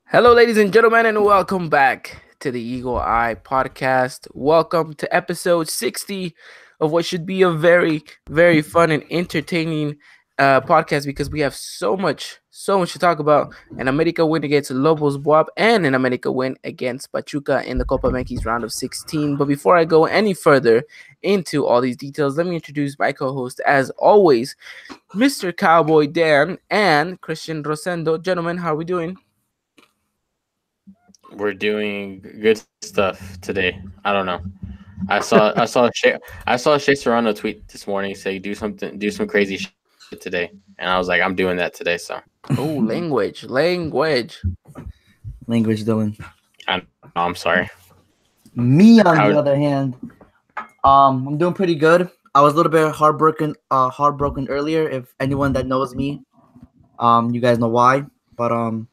Hello, ladies and gentlemen, and welcome back to the Eagle Eye podcast. Welcome to episode 60 of what should be a very, very fun and entertaining podcast because we have so much to talk about. An America win against Lobos Buap and an America win against Pachuca in the Copa Mex round of 16. But before I go any further into all these details, let me introduce my co host, as always, Mr. Cowboy Dan and Christian Rosendo. Gentlemen, how are we doing? We're doing good stuff today. I don't know. I saw Shea Serrano tweet this morning say do some crazy shit today, and I was like, I'm doing that today. So Oh, language. Language, Dylan. I'm sorry. Me, on How- the other hand, I'm doing pretty good. I was a little bit heartbroken earlier. If anyone that knows me, you guys know why. But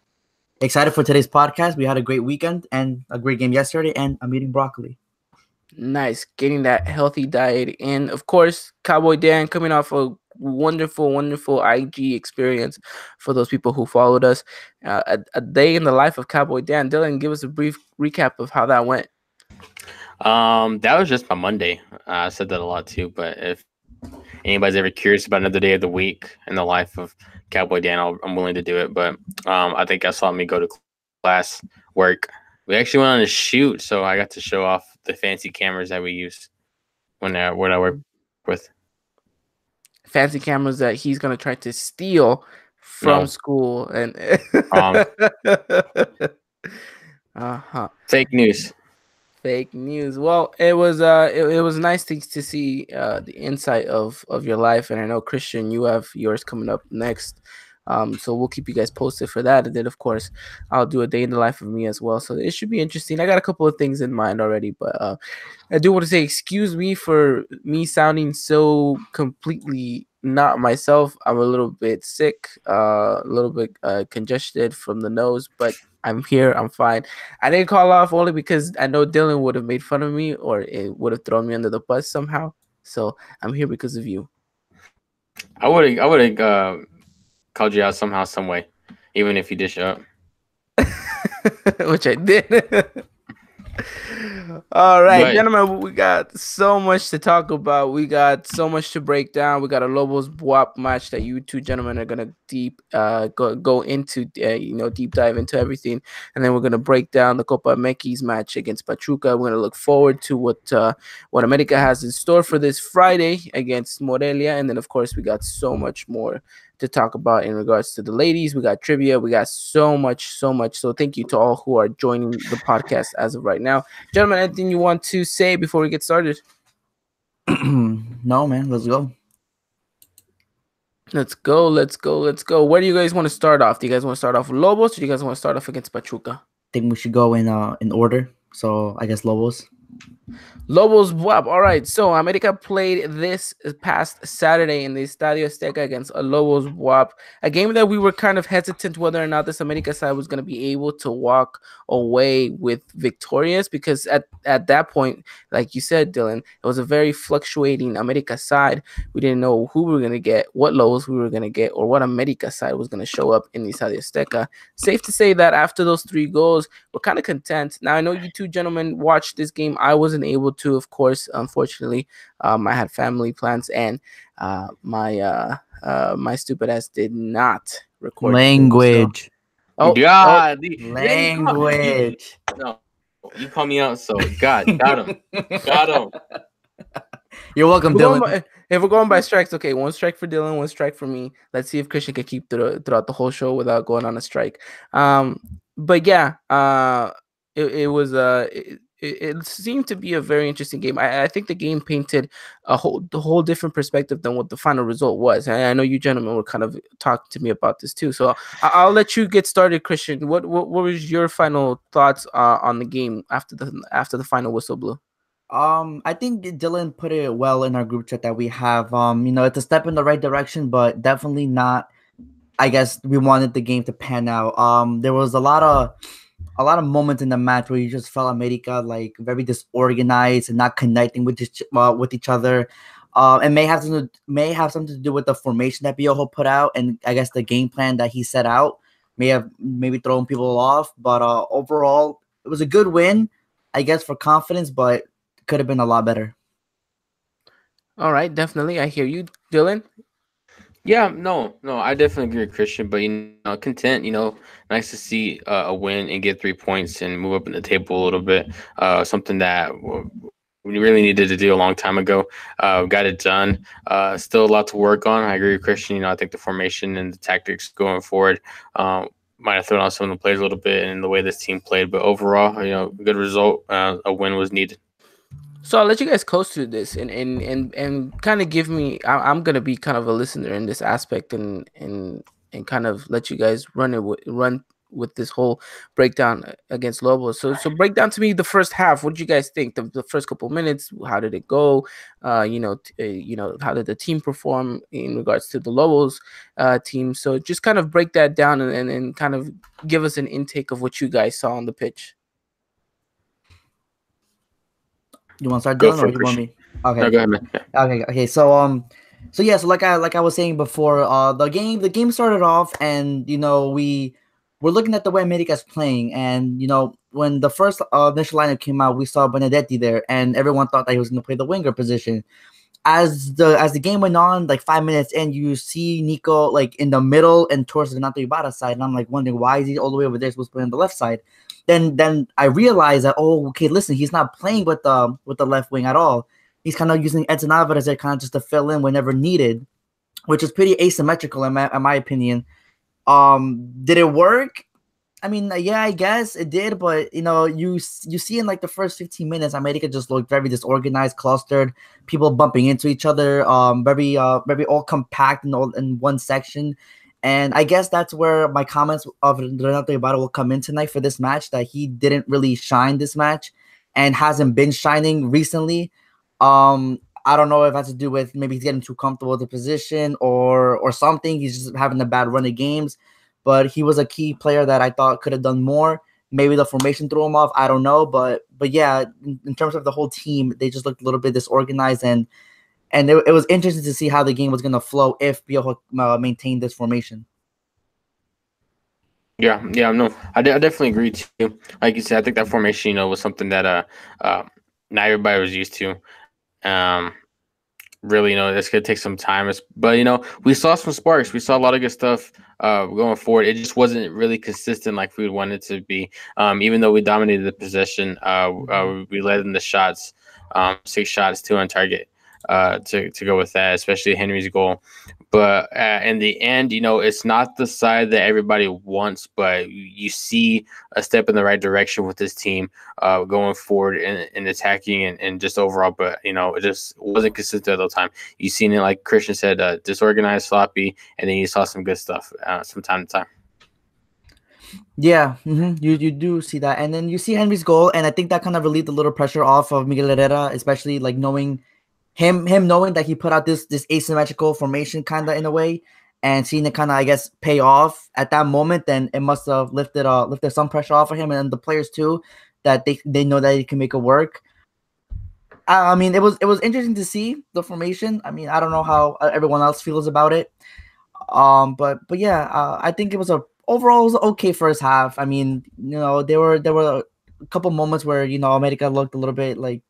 excited for today's podcast. We had a great weekend and a great game yesterday, and I'm eating broccoli. Nice, getting that healthy diet in. Of course, Cowboy Dan coming off a wonderful IG experience for those people who followed us. A day in the life of Cowboy Dan. Dylan, give us a brief recap of how that went. That was just my Monday. I said that a lot too, but if anybody's ever curious about another day of the week in the life of Cowboy Dan, I'm willing to do it. But I think I saw me go to class, work. We actually went on a shoot, so I got to show off the fancy cameras that we use when I work with. Fancy cameras that he's gonna try to steal from No. school and Wrong. uh-huh. Fake news. Fake news. Well, it was nice to see the insight of your life, and I know Christian, you have yours coming up next. So we'll keep you guys posted for that, and then of course I'll do a day in the life of me as well. So it should be interesting. I got a couple of things in mind already, but I do want to say excuse me for me sounding so completely not myself. I'm a little bit sick, a little bit congested from the nose, but I'm here. I'm fine. I didn't call off only because I know Dylan would have made fun of me or it would have thrown me under the bus somehow. So I'm here because of you. I would have called you out somehow, some way, even if you did show up. Which I did. All right, But- gentlemen, we got so much to talk about. We got so much to break down. We got a Lobos Buap match that you two gentlemen are gonna go into, deep dive into everything, and then we're gonna break down the Copa Mex match against Pachuca. We're gonna look forward to what America has in store for this Friday against Morelia, and then of course we got so much more to talk about in regards to the ladies. We got trivia. We got so much. So thank you to all who are joining the podcast as of right now. Gentlemen, anything you want to say before we get started? No, man, let's go. Let's go. Where do you guys want to start off? Do you guys want to start off with Lobos or do you guys want to start off against Pachuca? Think we should go in order. So I guess Lobos. Lobos Buap. All right. So America played this past Saturday in the Estadio Azteca against Lobos Buap, a game that we were kind of hesitant whether or not this America side was going to be able to walk away with victorious, because at that point, like you said, Dylan, it was a very fluctuating America side. We didn't know who we were going to get, what Lobos we were going to get, or what America side was going to show up in the Estadio Azteca. Safe to say that after those 3 goals, we're kind of content. Now, I know you two gentlemen watched this game. I wasn't able to, of course, unfortunately. I had family plans, and my stupid ass did not record. Language. Oh, God, Language. No, you call me out, so God, got him. Got him. You're welcome, Dylan. If we're going by strikes, okay, 1 strike for Dylan, 1 strike for me. Let's see if Christian can keep throughout the whole show without going on a strike. But yeah, it seemed to be a very interesting game. I think the game painted the whole different perspective than what the final result was. And I know you gentlemen were kind of talking to me about this too. So I'll let you get started, Christian. What was your final thoughts on the game after the final whistle blew? I think Dylan put it well in our group chat that we have. It's a step in the right direction, but definitely not. I guess we wanted the game to pan out. There was a lot of moments in the match where you just felt America like very disorganized and not connecting with each other. And may have something to do with the formation that Piojo put out, and I guess the game plan that he set out. may have maybe thrown people off. But overall, it was a good win, I guess, for confidence, but could have been a lot better. All right, definitely. I hear you, Dylan. Yeah, no, I definitely agree with Christian, but content, nice to see a win and get 3 points and move up in the table a little bit. Something that we really needed to do a long time ago. Got it done. Still a lot to work on. I agree with Christian. I think the formation and the tactics going forward might have thrown out some of the players a little bit in the way this team played, but overall, good result. A win was needed. So I'll let you guys close through this and kind of give me. I'm gonna be kind of a listener in this aspect and kind of let you guys run with this whole breakdown against Lobos. So break down to me the first half. What did you guys think? The first couple minutes, how did it go? How did the team perform in regards to the Lobos team? So just kind of break that down and kind of give us an intake of what you guys saw on the pitch. You want to start, Go Dylan, for or it, you want Christian. me? Okay. No, go ahead, man. Yeah. Okay. So yeah. So like I was saying before, the game started off, and we were looking at the way America's playing, and when the first initial lineup came out, we saw Benedetti there, and everyone thought that he was going to play the winger position. As the game went on, like 5 minutes in, you see Nico like in the middle and towards the Renato Ibarra side, and I'm like wondering why is he all the way over there supposed to play on the left side. Then I realized that, oh, okay, listen, he's not playing with the left wing at all. He's kind of using Edson Alvarez there kind of just to fill in whenever needed, which is pretty asymmetrical in my opinion. Did it work? I mean, yeah, I guess it did, but you see in like the first 15 minutes, America just looked very disorganized, clustered, people bumping into each other, very all compact in one section. And I guess that's where my comments of Renato Ibarra will come in tonight for this match, that he didn't really shine this match and hasn't been shining recently. I don't know if it has to do with maybe he's getting too comfortable with the position or something. He's just having a bad run of games. But he was a key player that I thought could have done more. Maybe the formation threw him off. I don't know. But yeah, in terms of the whole team, they just looked a little bit disorganized. And it was interesting to see how the game was going to flow if Piojo maintained this formation. Yeah, no, I definitely agree too. Like you said, I think that formation, was something that not everybody was used to. Really, it's gonna take some time. But we saw some sparks. We saw a lot of good stuff going forward. It just wasn't really consistent like we would want it to be. Even though we dominated the possession, we led in the shots, 6 shots, 2 on target. To go with that, especially Henry's goal. But in the end, it's not the side that everybody wants, but you see a step in the right direction with this team going forward and attacking and just overall. But, it just wasn't consistent at the time. You seen it, like Christian said, disorganized, sloppy, and then you saw some good stuff from time to time. Yeah, you do see that. And then you see Henry's goal, and I think that kind of relieved a little pressure off of Miguel Herrera, especially like knowing him knowing that he put out this asymmetrical formation kind of in a way, and seeing it kind of, I guess, pay off at that moment. Then it must have lifted some pressure off of him and the players too, that they know that he can make it work. I mean, it was interesting to see the formation. I mean, I don't know how everyone else feels about it. But yeah, I think it was overall it was okay first half. I mean, there were a couple moments where America looked a little bit like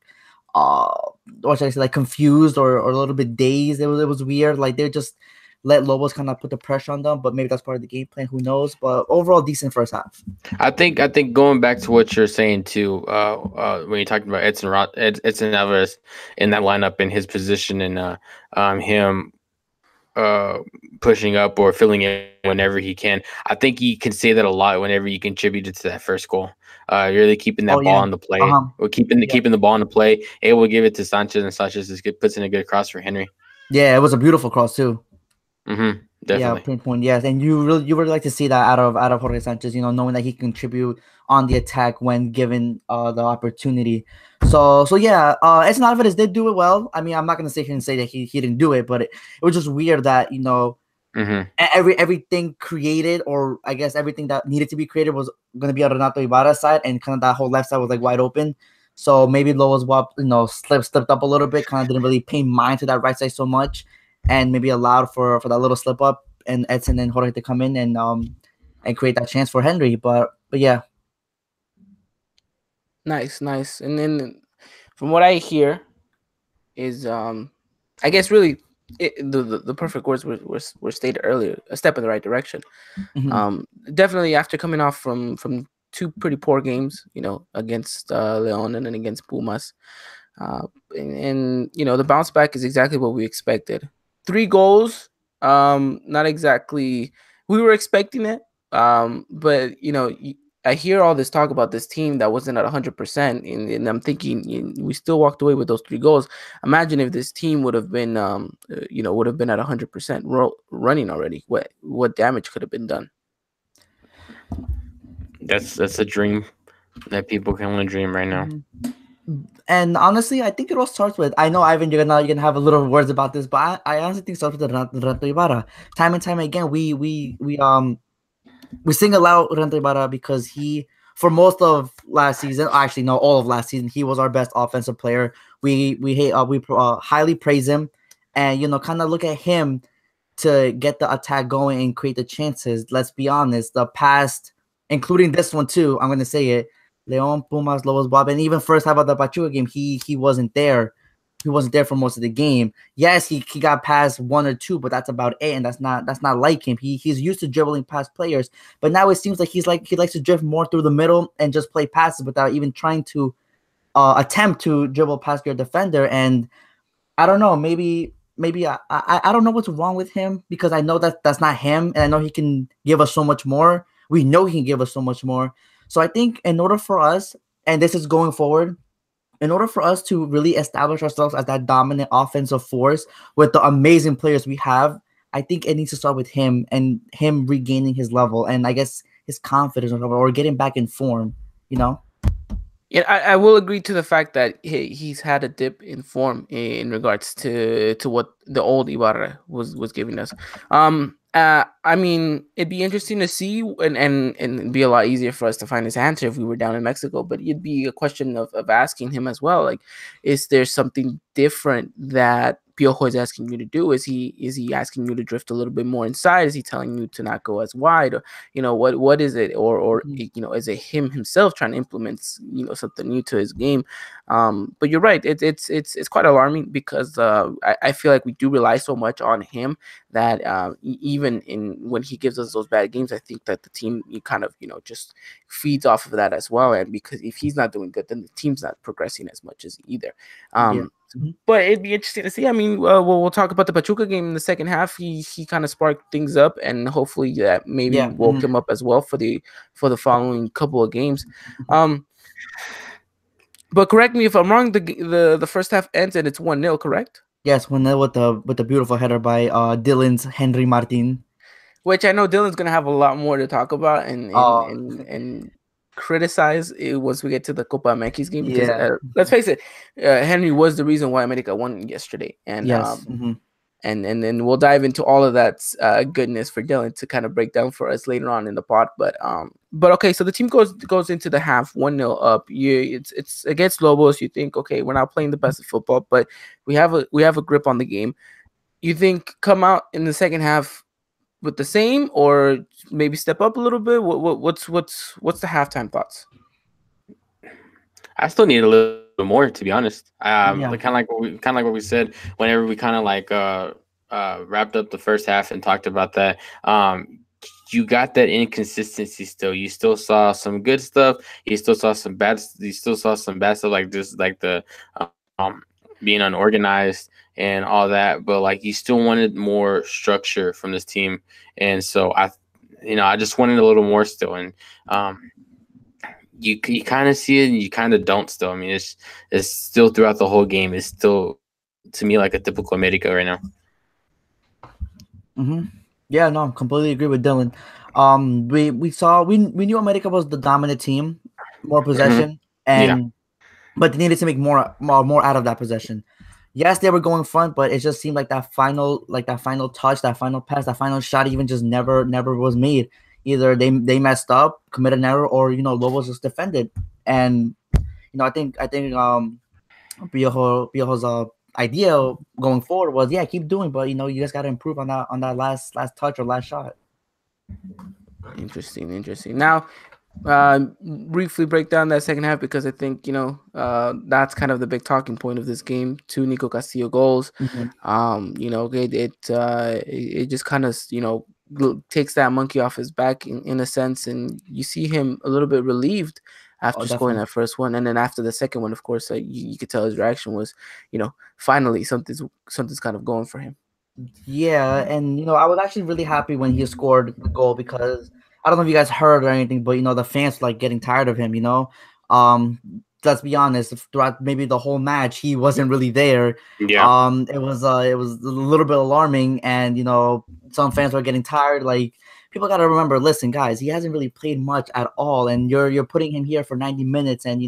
what should I say, like confused or a little bit dazed. It was weird. Like they just let Lobos kind of put the pressure on them, but maybe that's part of the game plan. Who knows? But overall, decent first half. I think going back to what you're saying too, when you're talking about Edson Alvarez in that lineup in his position and him pushing up or filling in whenever he can. I think he can say that a lot whenever he contributed to that first goal. Really keeping that ball on the play, or keeping the ball on the play, able to give it to Sanchez, and Sanchez puts in a good cross for Henry. Yeah, it was a beautiful cross too. Definitely. Yeah, pinpoint. Yes, and you really like to see that out of Jorge Sanchez. Knowing that he can contribute on the attack when given the opportunity. So yeah, Edson Alvarez did do it well. I mean, I'm not gonna sit here and say that he didn't do it, but it was just weird that everything created, or I guess everything that needed to be created, was gonna be on Renato Ibarra's side, and kind of that whole left side was like wide open. So maybe Lowe's slipped up a little bit, kind of didn't really pay mind to that right side so much, and maybe allowed for that little slip up and Edson and Jorge to come in and and create that chance for Henry. But yeah. Nice, nice. And then from what I hear is I guess really the perfect words were stated earlier, a step in the right direction. Mhm. Definitely after coming off from two pretty poor games, against Leon and then against Pumas. And the bounce back is exactly what we expected. 3 goals, not exactly. We were expecting it, but I hear all this talk about this team that wasn't at 100%, and I'm thinking we still walked away with those 3 goals. Imagine if this team would have been, would have been at 100% running already. What damage could have been done? That's a dream that people can only dream right now. And honestly, I think it all starts with, I know, Ivan, you're gonna have a little words about this, but I honestly think it starts with Renato Ibarra. Time and time again, we single out Renato Ibarra because he, for most of last season, actually no, all of last season, he was our best offensive player. We highly praise him, and kind of look at him to get the attack going and create the chances. Let's be honest, the past, including this one too, I'm gonna say it. Leon, Pumas, Lobos, Bob, and even first half of the Pachuca game, he wasn't there. He wasn't there for most of the game. Yes, he got past one or two, but that's about it, and that's not like him. He's used to dribbling past players, but now it seems like he likes to drift more through the middle and just play passes without even trying to attempt to dribble past your defender. And I don't know, maybe I don't know what's wrong with him, because I know that's not him, and I know he can give us so much more. We know he can give us so much more. So I think in order for us, and this is going forward, in order for us to really establish ourselves as that dominant offensive force with the amazing players we have, I think it needs to start with him and him regaining his level and I guess his confidence or getting back in form, you know? Yeah, I will agree to the fact that he's had a dip in form in regards to what the old Ibarra was giving us. I mean, it'd be interesting to see, and it'd be a lot easier for us to find his answer if we were down in Mexico. But it'd be a question of asking him as well, like, is there something different that Piojo is asking you to do? Is he asking you to drift a little bit more inside? Is he telling you to not go as wide? Or what is it? Or is it him himself trying to implement something new to his game? But you're right, it's quite alarming because I feel like we do rely so much on him that even in when he gives us those bad games, I think that the team kind of just feeds off of that as well. And because if he's not doing good, then the team's not progressing as much as either. Yeah. But it'd be interesting to see. I mean, we'll talk about the Pachuca game in the second half. He kind of sparked things up, and hopefully that maybe Yeah. woke him up as well for the following couple of games. But correct me if I'm wrong. The first half ends and it's 1-0, correct? Yes, when with the beautiful header by Dylan's Henry Martin. Which I know Dylan's gonna have a lot more to talk about and criticize once we get to the Copa MX game, because let's face it, Henry was the reason why America won yesterday, and yes. and then we'll dive into all of that goodness for Dylan to kind of break down for us later on in the pod. But okay, so the team goes into the half 1-0 up. It's against Lobos. You think, okay, we're not playing the best of football, but we have a grip on the game. You think come out in the second half with the same, or maybe step up a little bit? What's the halftime thoughts? I still need a little bit more, to be honest. Kind of like what we said whenever we kind of like wrapped up the first half and talked about that. You got that inconsistency still. You still saw some good stuff. You still saw some bad. You still saw some bad stuff, like this, like the being unorganized and all that. But like you still wanted more structure from this team, and so I just wanted a little more still. And you kind of see it and you kind of don't still. I mean, it's still throughout the whole game. It's still, to me, like a typical America right now. Yeah, no, completely agree with Dylan. We knew America was the dominant team, more possession, but they needed to make more out of that possession. Yes, they were going front, but it just seemed like that final touch, that final pass, that final shot even just never was made. Either they messed up, committed an error, or Lobos just defended. And I think Piojo's idea going forward was, keep doing, but you just got to improve on that last touch or last shot. Interesting. Now, briefly break down that second half because I think that's kind of the big talking point of this game. Two Nico Castillo goals. Mhm. It just kind of takes that monkey off his back in a sense, and you see him a little bit relieved Oh, after scoring definitely. that first one, and then after the second one, of course, you could tell his reaction was, finally something's kind of going for him. Yeah, and I was actually really happy when he scored the goal because I don't know if you guys heard or anything, but the fans were, like, getting tired of him. Um, let's be honest, throughout maybe the whole match, he wasn't really there. Yeah. It was a little bit alarming, and some fans were getting tired. Like, people got to remember, listen, guys, he hasn't really played much at all, and you're putting him here for 90 minutes, and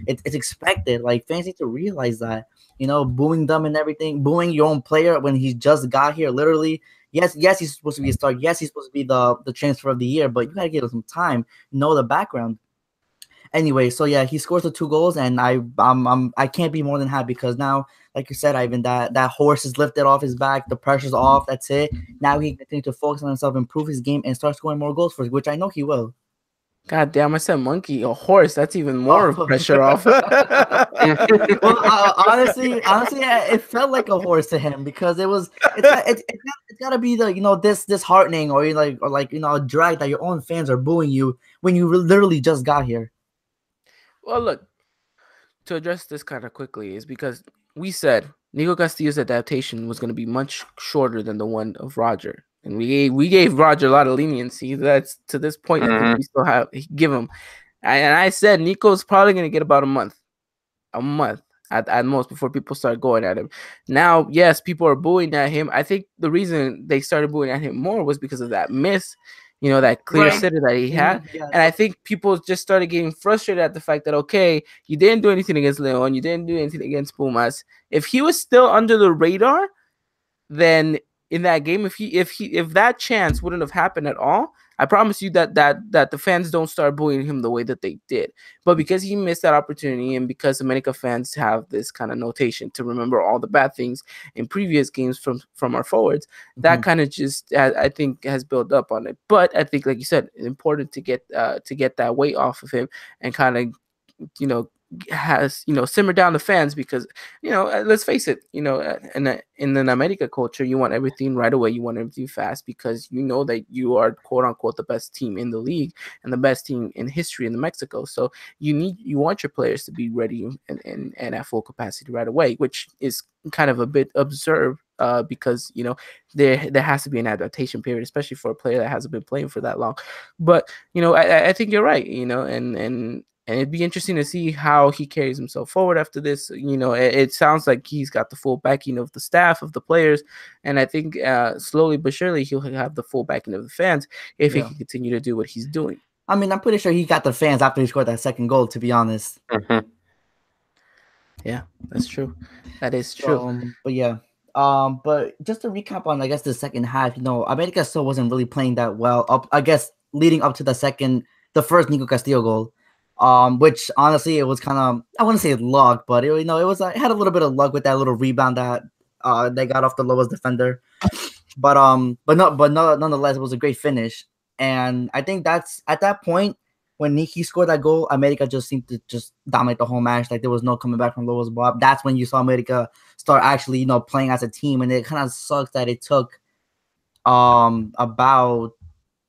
it's expected. Like, fans need to realize that. Booing them and everything, booing your own player when he just got here, literally. Yes, he's supposed to be a star. Yes, he's supposed to be the transfer of the year, but you gotta give him some time, know the background. Anyway, so yeah, he scores the 2 goals, and I can't be more than happy because now, like you said, Ivan, that horse is lifted off his back, the pressure's off. That's it. Now he can continue to focus on himself, improve his game, and start scoring more goals for us, which I know he will. God damn, I said monkey, a horse. That's even more Oh. pressure off. Well, honestly, yeah, it felt like a horse to him because it's gotta be the this disheartening or a drag that your own fans are booing you when you literally just got here. Well, look, to address this kind of quickly is because we said Nico Castillo's adaptation was going to be much shorter than the one of Roger, and we gave Roger a lot of leniency. That's to this point. I think we still give him, and I said Nico's probably going to get about a month at most before people start going at him. Now, yes, people are booing at him. I think the reason they started booing at him more was because of that miss, that clear Right. sitter that he had. Yeah, And I think people just started getting frustrated at the fact that, okay, you didn't do anything against Leon, you didn't do anything against Pumas. If he was still under the radar, then in that game, if that chance wouldn't have happened at all, I promise you that the fans don't start booing him the way that they did. But because he missed that opportunity, and because America fans have this kind of notation to remember all the bad things in previous games from our forwards, that kind of just I think has built up on it. But I think, like you said, it's important to get that weight off of him and kind of has simmer down the fans because let's face it, in an America culture, you want everything right away, you want everything fast because you know that you are quote unquote the best team in the league and the best team in history in Mexico. So you want your players to be ready and at full capacity right away, which is kind of a bit absurd because there has to be an adaptation period, especially for a player that hasn't been playing for that long. But I think you're right, and it'd be interesting to see how he carries himself forward after this. It sounds like he's got the full backing of the staff, of the players, and I think slowly but surely he'll have the full backing of the fans if he can continue to do what he's doing. I mean, I'm pretty sure he got the fans after he scored that second goal, to be honest. Yeah, that's true. That is true. But yeah. But just to recap on, I guess, the second half, America still wasn't really playing that well. I guess leading up to the first Nico Castillo goal. Which honestly, it was kind of, I wouldn't say luck, but it was it had a little bit of luck with that little rebound that they got off the lowest defender. But nonetheless, it was a great finish. And I think that's at that point when Nicky scored that goal, America just seemed to just dominate the whole match. Like, there was no coming back from lowest block. That's when you saw America start actually, playing as a team. And it kind of sucks that it took about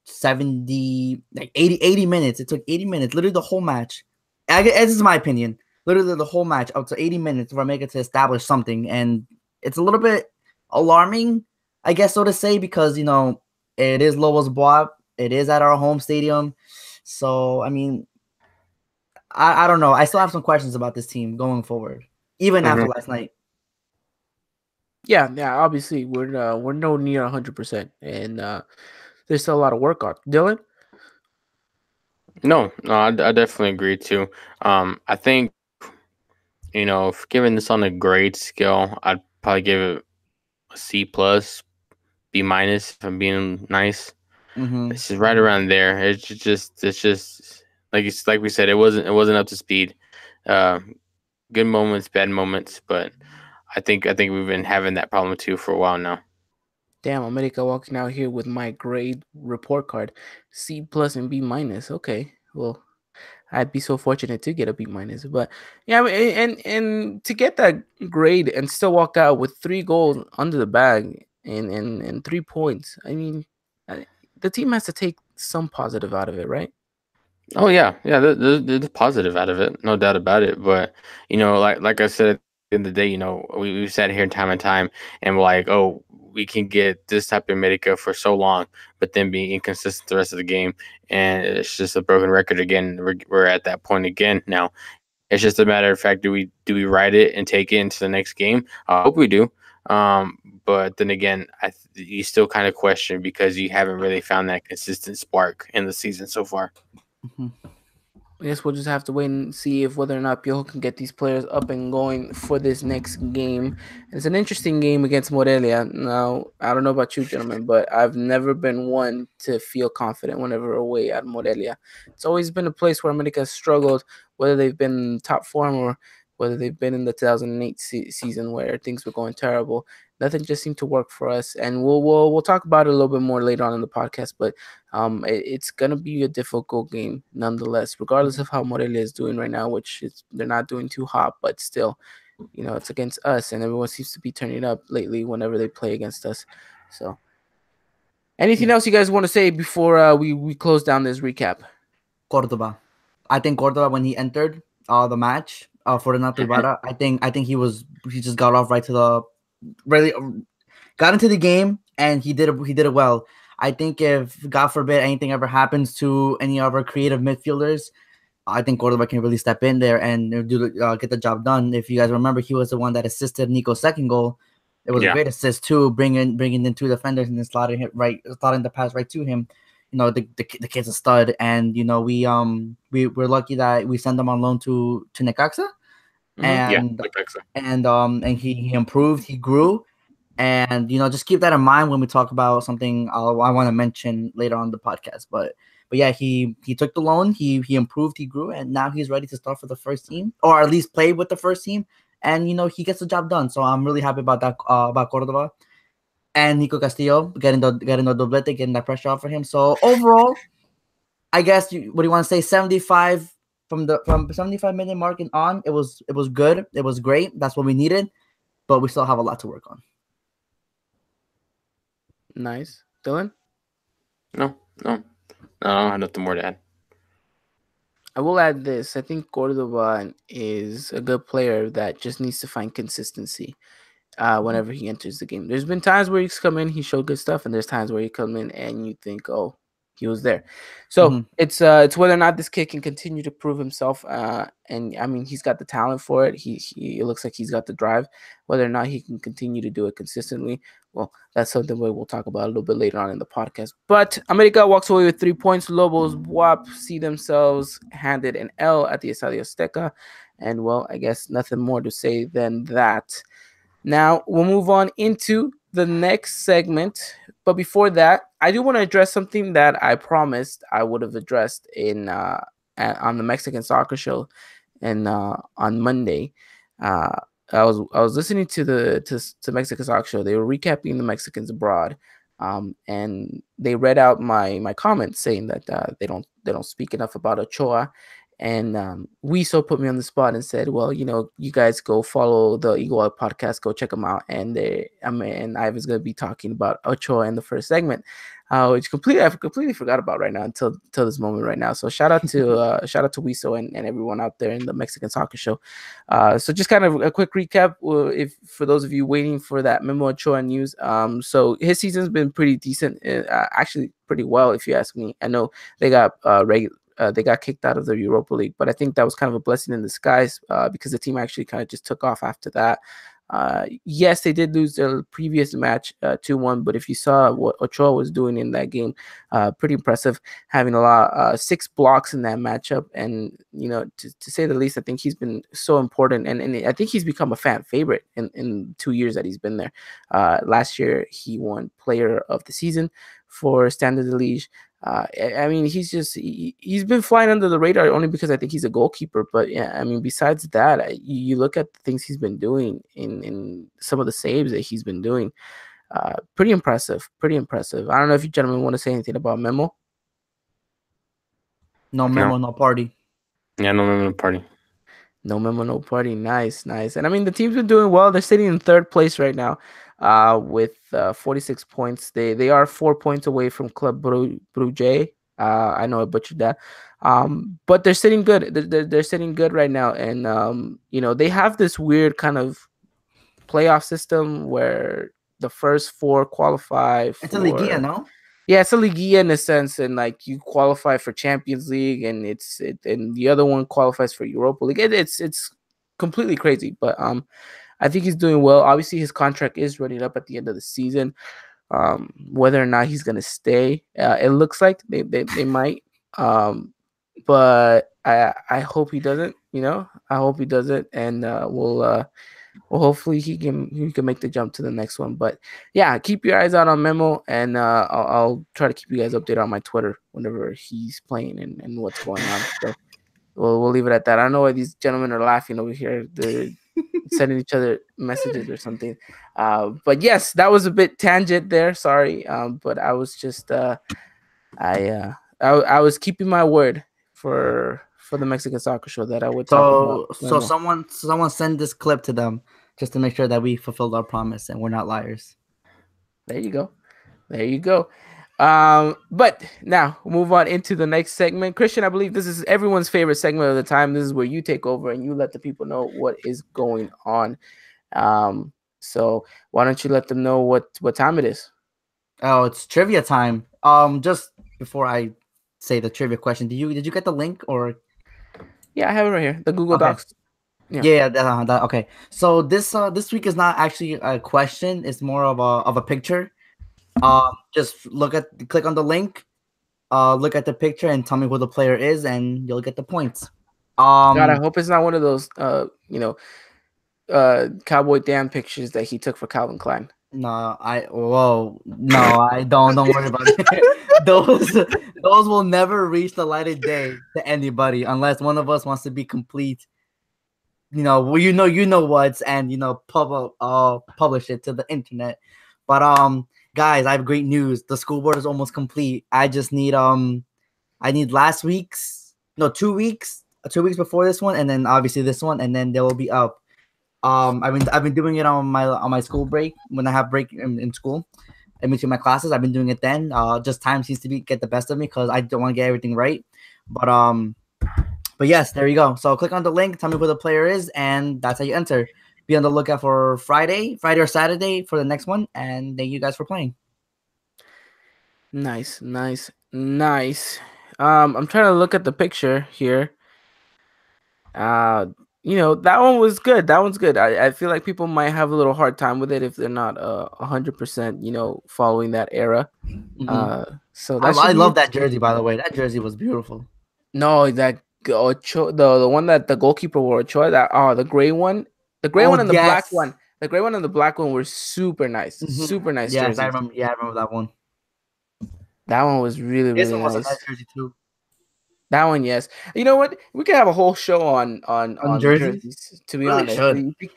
70, like 80 minutes. It took 80 minutes, literally the whole match. This is my opinion. Literally the whole match up to 80 minutes for America to establish something. And it's a little bit alarming, I guess, so to say, because, it is Lobos Boab. It is at our home stadium. So, I mean, I don't know. I still have some questions about this team going forward, even after last night. Yeah. Obviously, we're no near 100%, and there's still a lot of work on. Dylan? No, I definitely agree too. I think if given this on a grade scale, I'd probably give it a C plus, B minus if I'm being nice. It's just right around there. It's just like we said, it wasn't up to speed. Good moments, bad moments, but I think we've been having that problem too for a while now. Damn, America walking out here with my grade report card, C plus and B minus. Okay, well, I'd be so fortunate to get a B minus. But yeah, I mean, and to get that grade and still walk out with 3 goals under the bag and 3 points. I mean, the team has to take some positive out of it, right? Oh yeah, yeah. There's positive out of it, no doubt about it. But like I said, at the end of the day, we've sat here time and time, and we're like, oh, we can get this type of medica for so long, but then be inconsistent the rest of the game, and it's just a broken record again. We're at that point again now. It's just a matter of fact, do we ride it and take it into the next game? I hope we do. But then again, you still kind of question because you haven't really found that consistent spark in the season so far. Mhm. I guess we'll just have to wait and see if whether or not Piojo can get these players up and going for this next game. It's an interesting game against Morelia. Now, I don't know about you, gentlemen, but I've never been one to feel confident whenever away at Morelia. It's always been a place where America has struggled, whether they've been in top form or whether they've been in the 2008 season where things were going terrible. Nothing just seemed to work for us, and we'll talk about it a little bit more later on in the podcast. But it's gonna be a difficult game nonetheless, regardless of how Morelia is doing right now, which is they're not doing too hot, but still, it's against us, and everyone seems to be turning up lately whenever they play against us. So, anything else you guys want to say before we close down this recap? Cordoba. I think Cordoba, when he entered the match for Renato Ibarra, I think he just got off right to the really got into the game, and he did it well. I think if God forbid anything ever happens to any of our creative midfielders, I think Cordoba can really step in there and get the job done. If you guys remember, he was the one that assisted Nico's second goal. It was a Yeah. great assist too, bringing in 2 defenders and then slotting the pass right to him. The kid's a stud, and we're lucky that we sent him on loan to Necaxa, Yeah, and like that. and he improved, he grew, and just keep that in mind when we talk about something I want to mention later on the podcast. But yeah, he took the loan, he improved, he grew, and now he's ready to start for the first team, or at least play with the first team, and he gets the job done. So I'm really happy about that, about Cordova and Nico Castillo getting the doblete, getting that pressure off for him. So overall, I guess what do you want to say? 75 from 75-minute mark and on. It was good. It was great. That's what we needed, but we still have a lot to work on. Nice, Dylan. No, I don't have nothing more to add. I will add this. I think Cordoba is a good player that just needs to find consistency whenever he enters the game. There's been times where he's come in, he showed good stuff, and there's times where he come in and you think, oh, he was there. So it's whether or not this kid can continue to prove himself. And I mean, he's got the talent for it. It looks like he's got the drive. Whether or not he can continue to do it consistently, well, that's something we'll talk about a little bit later on in the podcast. But America walks away with 3 points. Lobos WAP see themselves handed an L at the Estadio Azteca. And well, I guess nothing more to say than that. Now we'll move on into the next segment. But before that, I do want to address something that I promised I would have addressed on the Mexican Soccer Show and on Monday. I was listening to Mexican Soccer Show. They were recapping the Mexicans abroad, and they read out my comments saying that they don't speak enough about Ochoa. And Wiso put me on the spot and said, well, you guys go follow the Eagle Eye podcast, go check them out. And and Ivan's going to be talking about Ochoa in the first segment, which I completely forgot about right now until this moment right now. So shout out to Wiso and everyone out there in the Mexican Soccer Show. So just kind of a quick recap, if for those of you waiting for that Memo Ochoa news. So his season's been pretty decent, actually pretty well, if you ask me. I know they got they got kicked out of the Europa League, but I think that was kind of a blessing in disguise because the team actually kind of just took off after that. Yes, they did lose their previous match 2-1, but if you saw what Ochoa was doing in that game, pretty impressive, having a lot 6 blocks in that matchup. And to say the least, I think he's been so important, and I think he's become a fan favorite in 2 years that he's been there. Last year he won Player of the Season for Standard de Liège. I mean, he's been flying under the radar only because I think he's a goalkeeper. But yeah, I mean, besides that, you look at the things he's been doing in some of the saves that he's been doing. Pretty impressive. Pretty impressive. I don't know if you gentlemen want to say anything about Memo. No No. memo, no party. Yeah, no party. No Memo, no party. Nice, nice. And I mean, the team's been doing well. They're sitting in third place right now, with 46 points. They are 4 points away from Club Brugge. I know I butchered that. But they're sitting good. They're sitting good right now, and they have this weird kind of playoff system where the first four qualify It's a Liga, for. no? Yeah, it's a Liga in a sense, and like you qualify for Champions League, and and the other one qualifies for Europa League. It's completely crazy, but I think he's doing well. Obviously, his contract is running up at the end of the season. Whether or not he's gonna stay, it looks like they might. But I hope he doesn't. I hope he doesn't, and well, hopefully he can make the jump to the next one. But yeah, keep your eyes out on Memo, and I'll try to keep you guys updated on my Twitter whenever he's playing and what's going on. So we'll leave it at that. I don't know why these gentlemen are laughing over here. They're sending each other messages or something. But yes, that was a bit tangent there. Sorry, but I was just I was keeping my word for the Mexican Soccer Show that I would talk about. So Memo. someone send this clip to them just to make sure that we fulfilled our promise and we're not liars. There you go. There you go. But now we'll move on into the next segment. Christian, I believe this is everyone's favorite segment of the time. This is where you take over and you let the people know what is going on. So why don't you let them know what time it is? Oh, it's trivia time. Just before I say the trivia question, did you get the link or? Yeah, I have it right here. The Google Okay. Docs. Yeah. Okay. So this week is not actually a question. It's more of a picture. Just click on the link. Look at the picture and tell me who the player is, and you'll get the points. God, I hope it's not one of those Cowboy Dan pictures that he took for Calvin Klein. No, I don't worry about it. Those will never reach the light of day to anybody unless one of us wants to be complete. You know what's and publish it to the internet. But guys, I have great news. The school board is almost complete. I just need I need 2 weeks, 2 weeks before this one, and then obviously this one, and then they will be up. I've been doing it on my school break when I have break in school, in between my classes. I've been doing it then. Just time seems to get the best of me because I don't want to get everything right. But yes, there you go. So click on the link, tell me who the player is, and that's how you enter. Be on the lookout for Friday or Saturday for the next one, and thank you guys for playing. Nice. I'm trying to look at the picture here. That one was good. That one's good. I feel like people might have a little hard time with it if they're not 100%, following that era. Mm-hmm. So I love that jersey, by the way. That jersey was beautiful. No, that the one that the goalkeeper wore, Ochoa, the gray one, the black one, the gray one and the black one were super nice, super nice jerseys. I remember that one. That one was really This really one nice. was a nice jersey too. That one, yes. You know what? We could have a whole show on jerseys. To be honest,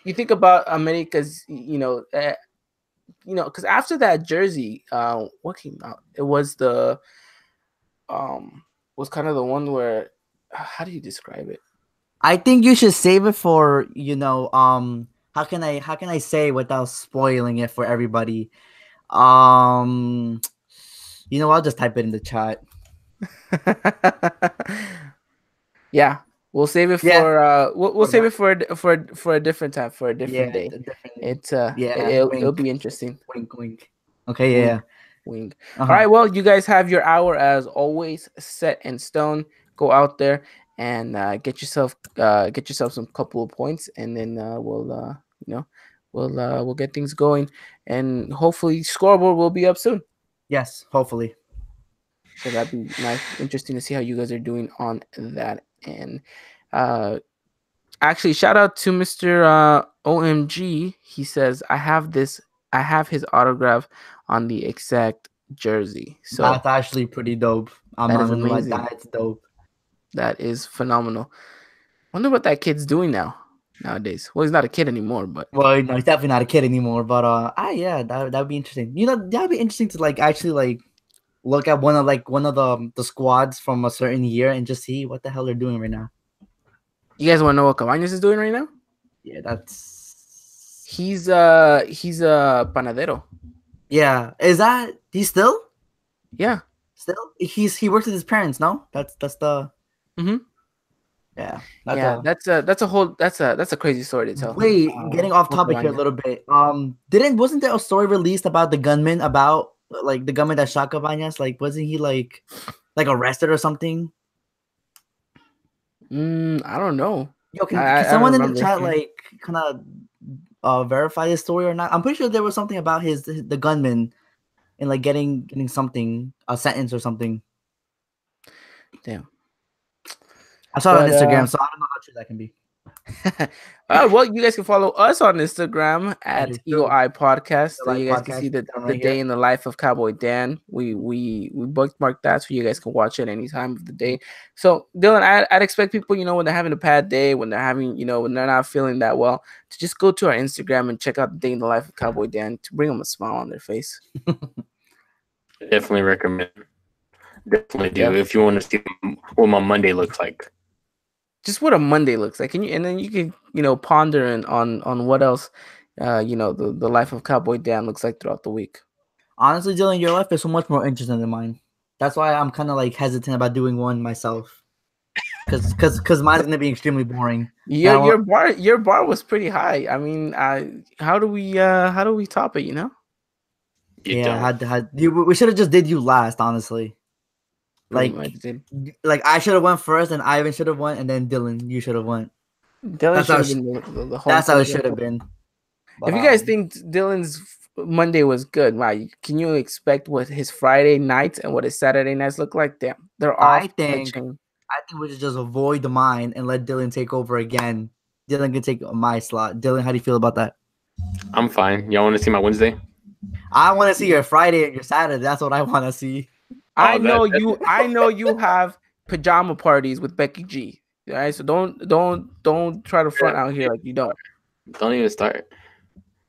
you think about America's, because after that jersey, what came out? It was was kind of the one where, how do you describe it? I think you should save it for how can I say without spoiling it for everybody? I'll just type it in the chat. Yeah, we'll save it for we'll save it for a different time, for a different day. It'll be interesting. Wink. Okay, yeah. Wink. All right, well, you guys have your hour as always set in stone. Go out there and get yourself some couple of points, and then we'll get things going, and hopefully scoreboard will be up soon. Yes, hopefully. So that'd be nice, interesting to see how you guys are doing on that. And actually, shout out to Mr. OMG. He says, I have his autograph on the exact jersey. So that's actually pretty dope. I'm not gonna lie, that's dope. That is phenomenal. Wonder what that kid's doing now. nowadays. Well, he's not a kid anymore, but Well, no, he's definitely not a kid anymore. But yeah, that'd be interesting. That'd be interesting to like actually like look at one of the squads from a certain year and just see what the hell they're doing right now. you guys want to know what Cabañas is doing right now? Yeah, that's He's a panadero. yeah. Is that he's still Yeah. he works with his parents? No, that's the Mm-hmm. yeah. That's a crazy story to tell. Wait, getting off for topic here a Cabañas. little bit. Wasn't there a story released about the gunman like the gunman that shot Cabañas? Like, wasn't he like arrested or something? I don't know. Yo, can I someone don't in the remember. chat like kind of verify this story or not? I'm pretty sure there was something about the gunman and like getting something, a sentence or something. Damn. I saw it on But, Instagram, so I don't know how true that can be. Well, you guys can follow us on Instagram at is Eagle true. Eye Podcast. Eagle Eye You guys can Podcast, see the down right day here. in the life of Cowboy Dan. We bookmarked that so you guys can watch it any time of the day. So Dylan, I'd expect people, when they're having a bad day, when they're having, when they're not feeling that well, to just go to our Instagram and check out the day in the life of Cowboy Dan to bring them a smile on their face. Definitely recommend. Definitely do Yeah. if you want to see what my Monday looks like. Just what a Monday looks like, and then you can ponder on what else the life of Cowboy Dan looks like throughout the week. Honestly, Dylan, your life is so much more interesting than mine. That's why I'm kind of like hesitant about doing one myself, because mine's gonna be extremely boring. Your bar was pretty high. I mean, how do we top it? You We should have just did you last, honestly. Pretty much did. Like I should have went first, and Ivan should have won, and then Dylan, you should have won. Dylan should have been the whole. That's how it should have been. But, if you guys think Dylan's Monday was good, wow, can you expect what his Friday nights and what his Saturday nights look like? Damn, they're all. I think we should just avoid mine and let Dylan take over again. Dylan can take my slot. Dylan, how do you feel about that? I'm fine. Y'all want to see my Wednesday? I want to see your Friday and your Saturday. That's what I want to see. I know you have pajama parties with Becky G. All right, so don't try to front out here like you don't. Don't even start.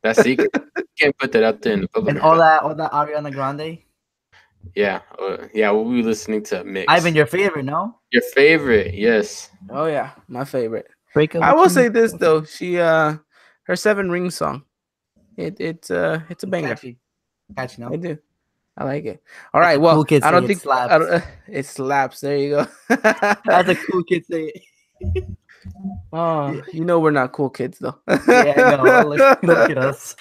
That's secret. You can't put that out there in the public. And all that Ariana Grande. Yeah, we'll be listening to Mix. Ivan, your favorite, no? Your favorite, yes. Oh yeah, my favorite. Breakup. I will say this though, she her 7 Ring song, it's a banger. Catchy, no? I do. I like it. All right. Well, cool I don't think it slaps. It slaps. There you go. That's a cool kid say it. Oh, we're not cool kids though. Yeah, no. Look at us.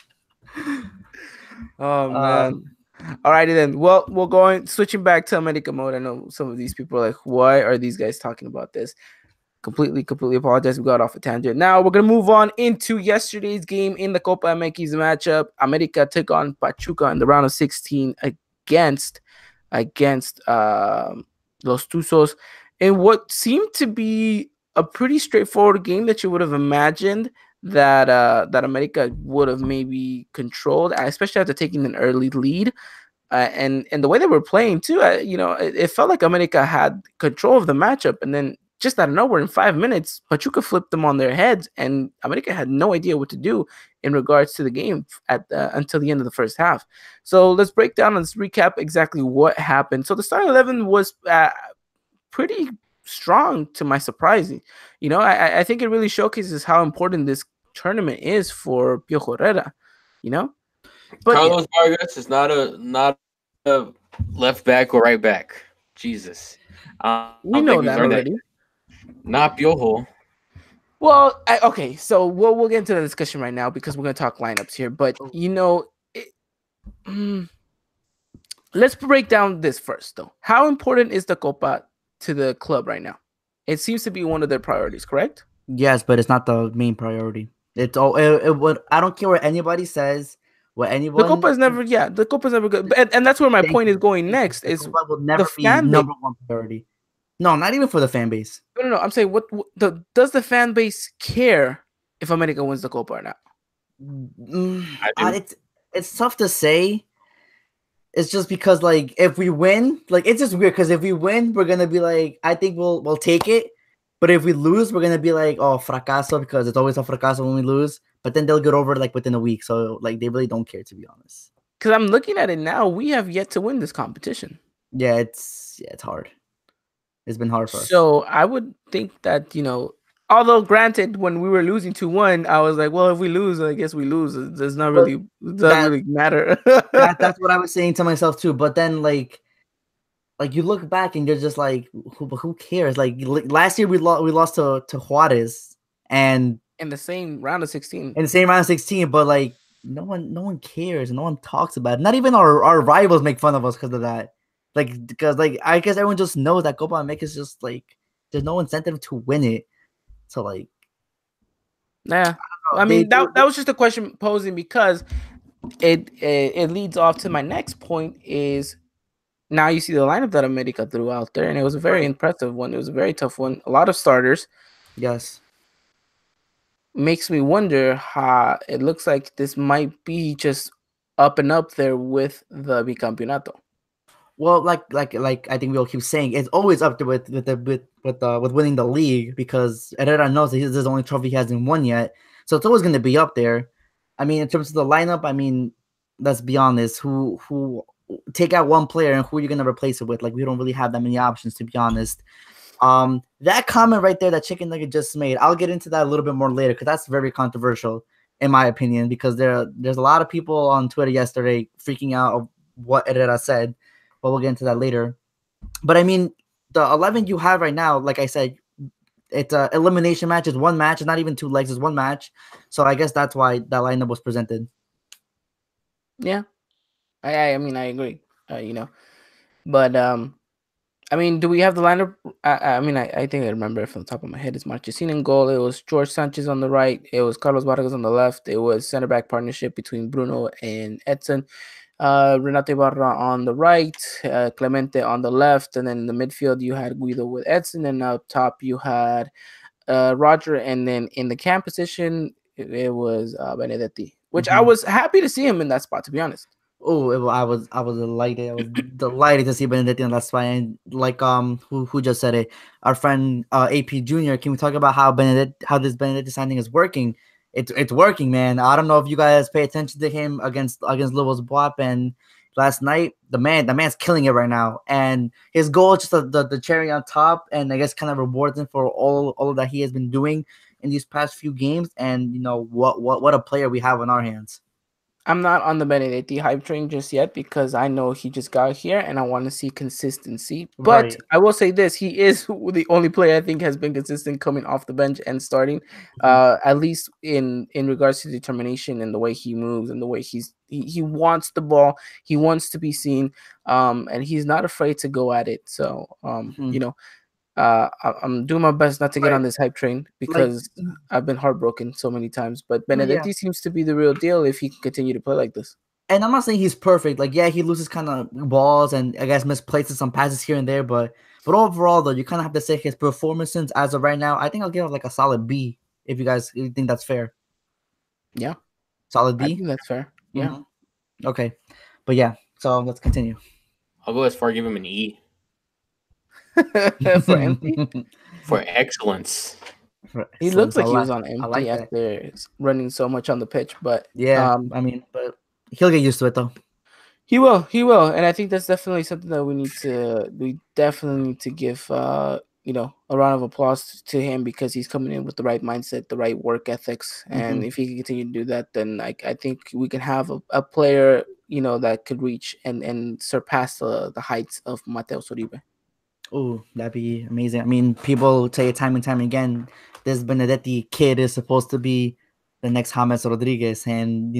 Oh man. All righty then. Well, we're switching back to America mode. I know some of these people are like, why are these guys talking about this? Completely apologize. We got off a tangent. Now we're gonna move on into yesterday's game in the Copa MX matchup. America took on Pachuca in the round of 16 against Los Tuzos in what seemed to be a pretty straightforward game that you would have imagined that America would have maybe controlled, especially after taking an early lead. And the way they were playing too, it felt like America had control of the matchup, and then just out of nowhere, in 5 minutes, Pachuca flipped them on their heads, and America had no idea what to do in regards to the game until the end of the first half. So let's break down and let's recap exactly what happened. So the starting 11 was pretty strong, to my surprise. I think it really showcases how important this tournament is for Piojo Herrera. But Carlos Vargas is not a left back or right back. Jesus. We know that already. Not Piojo. Well, okay, so we'll get into the discussion right now because we're going to talk lineups here. But, let's break down this first, though. How important is the Copa to the club right now? It seems to be one of their priorities, correct? Yes, but it's not the main priority. It's all. I don't care what anybody says. The Copa is never. Yeah, the Copa is never good. And that's where my point is going next. Is the Copa will never be number one priority. No, not even for the fan base. No. I'm saying, does the fan base care if America wins the Copa or not? It's tough to say. It's just because, like, if we win, like, it's just weird because if we win, we're gonna be like, I think we'll take it, But if we lose, we're gonna be like, oh, fracaso, because it's always a fracaso when we lose. But then they'll get over it like within a week. So like they really don't care, to be honest. Because I'm looking at it now, we have yet to win this competition. Yeah, it's hard. It's been hard for us. So I would think that, although granted, when we were losing 2-1, I was like, well, if we lose, I guess we lose. It does not But really, it doesn't really matter. that's what I was saying to myself too. But then like you look back and you're just like, who cares? Like last year we lost to Juarez and in the same round of 16. in the same round of 16, but like no one cares, no one talks about it. Not even our rivals make fun of us because of that. Like because like I guess everyone just knows that Copa America is just like there's no incentive to win it. So like Yeah. I mean that was just a question posing because it leads off to my next point is now you see the lineup that America threw out there, and it was a very impressive one. It was a very tough one. A lot of starters. Yes. Makes me wonder how it looks like this might be just up and up there with the bicampeonato. Well, like I think we'll keep saying it's always up there with winning the league because Herrera knows that this is the only trophy he hasn't won yet, so it's always going to be up there. I mean, in terms of the lineup, I mean, let's be honest. Who take out one player and who are you going to replace it with? Like, we don't really have that many options, to be honest. That comment right there that Chicken Nugget just made, I'll get into that a little bit more later because that's very controversial in my opinion because there's a lot of people on Twitter yesterday freaking out of what Herrera said. But we'll get into that later. But I mean, the 11 you have right now, like I said, it's a elimination match. It's one match. It's not even two legs. It's one match. So I guess that's why that lineup was presented. Yeah, I mean, I agree. But I mean, do we have the lineup? I mean, I think I remember it from the top of my head. It's Marchesín in goal. It was George Sanchez on the right. It was Carlos Vargas on the left. It was center back partnership between Bruno and Edson. Renato Ibarra on the right, Clemente on the left, and then in the midfield you had Guido with Edson, and up top you had Roger, and then in the cam position it was Benedetti, which I was happy to see him in that spot, to be honest. Oh, I was delighted. I was delighted to see Benedetti on that spot. And like who just said it? Our friend AP Junior. Can we talk about how this Benedetti signing is working? It's working, man. I don't know if you guys pay attention to him against Lobos Buap and last night. The man's killing it right now. And his goal is just the cherry on top, and I guess kind of rewards him for all that he has been doing in these past few games. And you know what a player we have on our hands. I'm not on the Benedetti hype train just yet because I know he just got here and I want to see consistency. But I will say this, he is the only player I think has been consistent coming off the bench and starting, at least in regards to determination and the way he moves and the way he wants the ball, he wants to be seen, and he's not afraid to go at it. So, I'm doing my best not to get on this hype train because I've been heartbroken so many times. But Benedetti seems to be the real deal if he can continue to play like this. And I'm not saying he's perfect. Like, yeah, he loses kind of balls and I guess misplaces some passes here and there. But overall, though, you kind of have to say his performances as of right now. I think I'll give him like a solid B if you guys think that's fair. Yeah, solid B. I think that's fair. Yeah. Okay, but yeah. So let's continue. I'll go as far as give him an E. For empty? For excellence. He looks like he was on empty after running so much on the pitch, but yeah, I mean, but he'll get used to it though. He will, and I think that's definitely something that we definitely need to give a round of applause to him because he's coming in with the right mindset, the right work ethics, and if he can continue to do that, then I think we can have a player that could reach and surpass the heights of Mateus Uribe. Oh, that'd be amazing. I mean, people say it time and time again, this Benedetti kid is supposed to be the next James Rodriguez. And,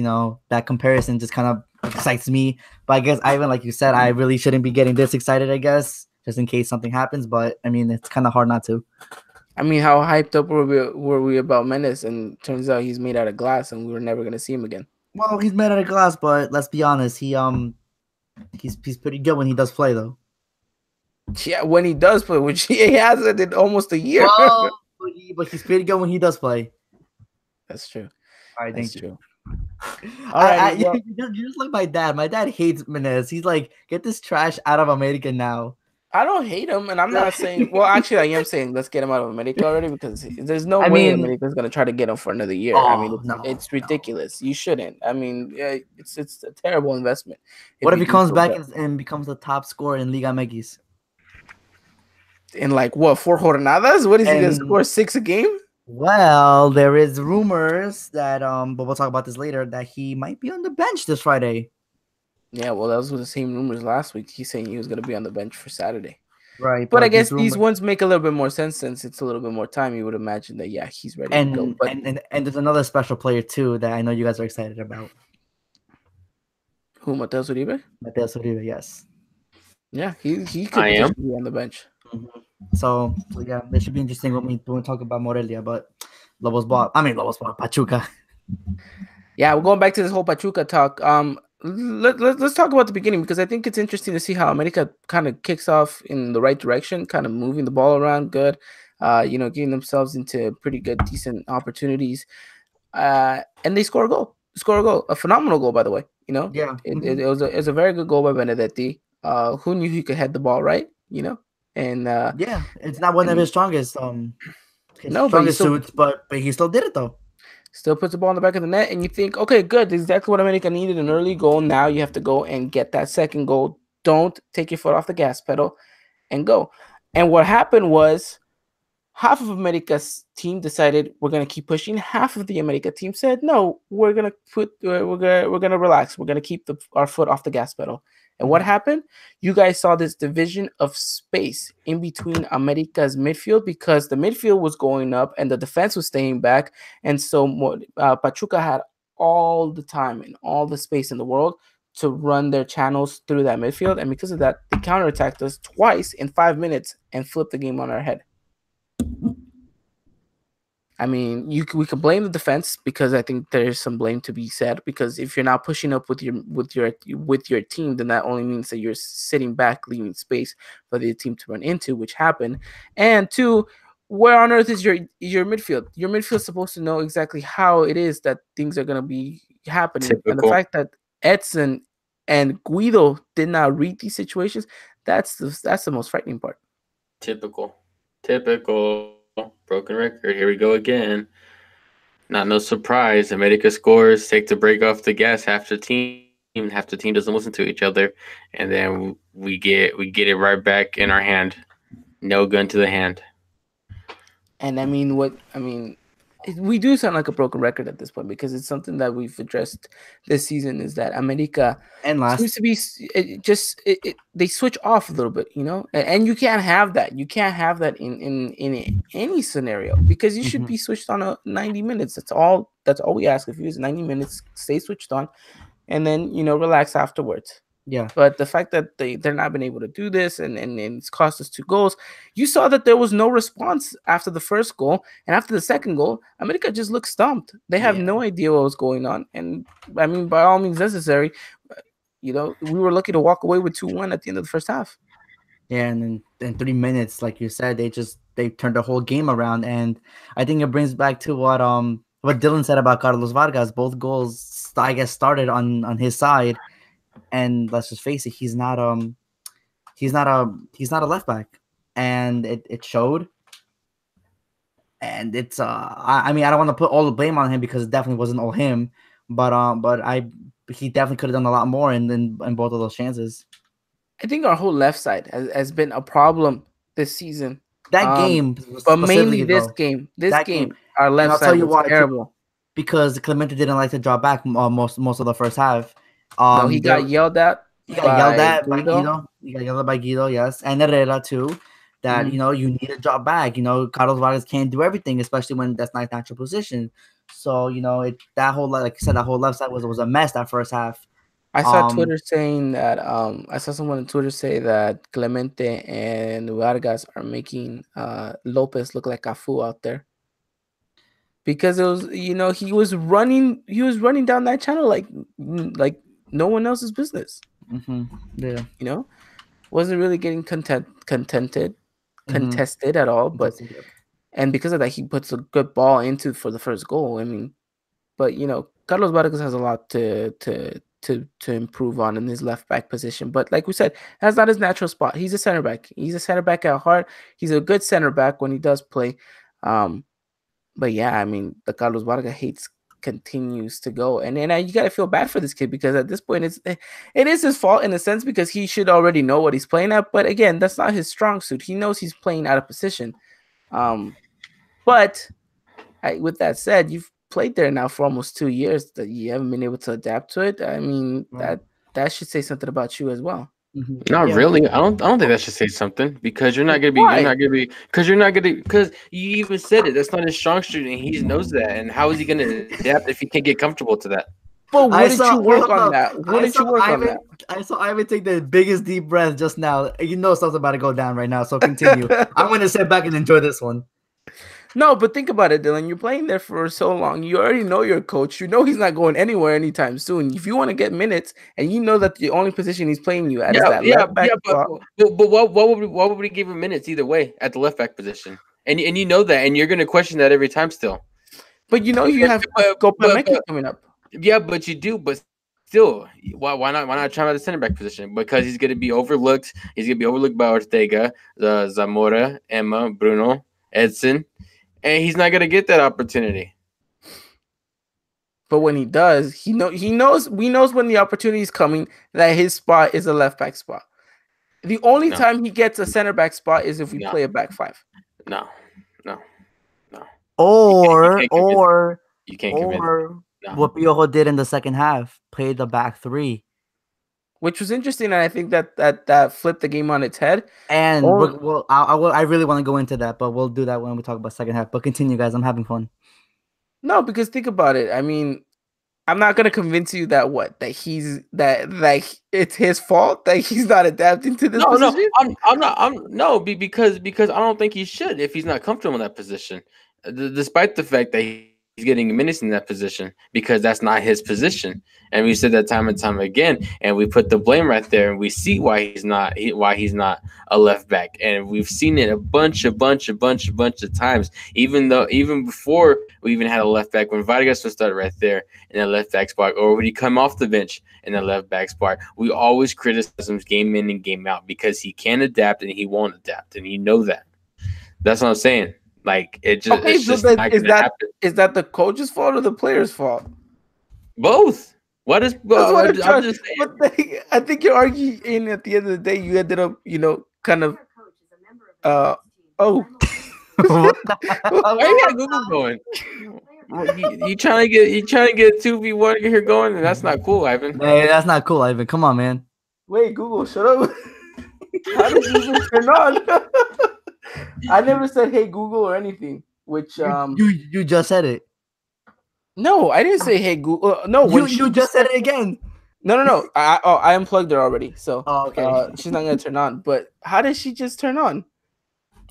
that comparison just kind of excites me. But I guess, Ivan, like you said, I really shouldn't be getting this excited, I guess, just in case something happens. But, I mean, it's kind of hard not to. I mean, how hyped up were we about Menes? And turns out he's made out of glass and we were never going to see him again. Well, he's made out of glass, but let's be honest. He's pretty good when he does play, though. Yeah, when he does play, which he hasn't in almost a year. Well, but he's pretty good when he does play. That's true. All right, thank you. All right, you're just like my dad. My dad hates Menez. He's like, get this trash out of America now. I don't hate him, and I'm not saying. Well, actually, I am saying let's get him out of America already because there's no way America's gonna try to get him for another year. I mean, it's ridiculous. You shouldn't. I mean, yeah, it's a terrible investment. What if he comes back and becomes the top scorer in Liga MX? In like what 4 jornadas? What is he gonna score 6 a game? Well, there is rumors that but we'll talk about this later, that he might be on the bench this Friday. Yeah, well, those were the same rumors last week. He's saying he was going to be on the bench for Saturday. Right. But I guess these ones make a little bit more sense since it's a little bit more time. You would imagine that, yeah, he's ready to go. But, and there's another special player, too, that I know you guys are excited about. Who, Mateus Uribe? Mateus Uribe, yes. Yeah, he could be on the bench. Mm-hmm. So, yeah, it should be interesting when we talk about Morelia, but Pachuca. Yeah, we're going back to this whole Pachuca talk. Let's talk about the beginning because I think it's interesting to see how America kind of kicks off in the right direction, kind of moving the ball around good, getting themselves into pretty good, decent opportunities. And they score a goal. A phenomenal goal, by the way. Yeah, it was a very good goal by Benedetti. Who knew he could head the ball right? And yeah, it's not one of his strongest suits, but he still did it though. Still puts the ball in the back of the net, and you think, okay, good, exactly what America needed, an early goal. Now you have to go and get that second goal. Don't take your foot off the gas pedal and go. And what happened was half of America's team decided we're going to keep pushing. Half of the America team said, no, we're going to relax. We're going to keep our foot off the gas pedal. And what happened? You guys saw this division of space in between America's midfield because the midfield was going up and the defense was staying back. And so Pachuca had all the time and all the space in the world to run their channels through that midfield. And because of that, they counterattacked us twice in 5 minutes and flipped the game on our head. I mean, we can blame the defense because I think there's some blame to be said. Because if you're not pushing up with your team, then that only means that you're sitting back, leaving space for the team to run into, which happened. And 2, where on earth is your midfield? Your midfield is supposed to know exactly how it is that things are going to be happening. Typical. And the fact that Edson and Guido did not read these situations, that's the most frightening part. Typical. Broken record. Here we go again. Not no surprise. America scores, take the break off the gas. Half the team doesn't listen to each other, and then we get it right back in our hand. No gun to the hand. And we do sound like a broken record at this point because it's something that we've addressed this season is that America seems to be they switch off a little bit, and you can't have that. You can't have that in any scenario because you should be switched on 90 minutes. That's all we ask of you is 90 minutes, stay switched on, and then relax afterwards. Yeah, but the fact that they're not been able to do this and it's cost us 2 goals. You saw that there was no response after the first goal, and after the second goal, America just looked stumped. They have no idea what was going on, and I mean, by all means necessary, we were lucky to walk away with 2-1 at the end of the first half. Yeah, and in 3 minutes, like you said, they turned the whole game around, and I think it brings back to what Dylan said about Carlos Vargas. Both goals, I guess, started on his side. And let's just face it, he's not a left back, and it showed. And it's I mean, I don't want to put all the blame on him because it definitely wasn't all him, but he definitely could have done a lot more in both of those chances. I think our whole left side has been a problem this season. That game, but mainly this game, our left side was terrible because Clemente didn't like to drop back most of the first half. No, he got yelled at. He got yelled at by Guido. He got yelled at by Guido, yes, and Herrera too. That you need to drop back. Carlos Vargas can't do everything, especially when that's not his natural position. So that whole, like I said, that whole left side was a mess that first half. I saw Twitter saying that I saw someone on Twitter say that Clemente and Vargas are making Lopez look like Cafu out there. Because it was, he was running down that channel like no one else's business. Yeah, wasn't really getting contested at all. But and because of that, he puts a good ball into for the first goal. I mean, but Carlos Vargas has a lot to to improve on in his left back position. But like we said, that's not his natural spot. He's a center back. He's a center back at heart. He's a good center back when he does play. But yeah, I mean, the Carlos Vargas hates continues to go, and then you gotta feel bad for this kid because at this point it is his fault in a sense because he should already know what he's playing at. But again, that's not his strong suit. He knows he's playing out of position. But with that said, you've played there now for almost 2 years. That you haven't been able to adapt to it. I mean, that should say something about you as well. Not really. I don't think that should say something because you're not gonna be. Why? You're not gonna be because you're not gonna because you even said it. That's not his strong suit, and he knows that. And how is he gonna adapt if he can't get comfortable to that? But wouldn't you work on that? Wouldn't you work on that? I saw Ivan take the biggest deep breath just now. You know something's about to go down right now, so continue. I'm going to sit back and enjoy this one. No, but think about it, Dylan. You're playing there for so long. You already know your coach. You know he's not going anywhere anytime soon. If you want to get minutes, and you know that the only position he's playing you at is that left back spot. But what would he give him minutes either way at the left back position? And you know that, and you're going to question that every time still. But you know you have Copa coming up. Yeah, but you do. But still, why not try him at the center back position? Because he's going to be overlooked. He's going to be overlooked by Ortega, Zamora, Emma, Bruno, Edson. And he's not gonna get that opportunity. But when he does, we knows when the opportunity is coming that his spot is a left back spot. The only time he gets a center back spot is if we play a back five. No. Or you can't convince what Piojo did in the second half, play the back three. Which was interesting, and I think that flipped the game on its head. And I really want to go into that, but we'll do that when we talk about second half. But continue, guys. I'm having fun. No, because think about it. I mean, I'm not gonna convince you that it's his fault that he's not adapting to this position. No, because I don't think he should if he's not comfortable in that position, despite the fact that he's getting minutes in that position because that's not his position. And we said that time and time again, and we put the blame right there, and we see why he's not a left back, and we've seen it a bunch of times. Even before we even had a left back, when Vargas was started right there in the left back spot, or when he come off the bench in the left back spot, we always criticize him game in and game out because he can adapt and he won't adapt, and you know that. That's what I'm saying. Like it's just is that the coach's fault or the player's fault? Both. What is? I think you're arguing at the end of the day. You ended up, kind of. Why you got Google going? You trying to get 2v1 here going, and that's not cool, Ivan. Hey, that's not cool, Ivan. Come on, man. Wait, Google, shut up. How did you even turn on? I never said "Hey Google" or anything. Which you just said it. No, I didn't say "Hey Google." No, you just said it again. No. I unplugged her already, so okay. She's not gonna turn on. But how did she just turn on?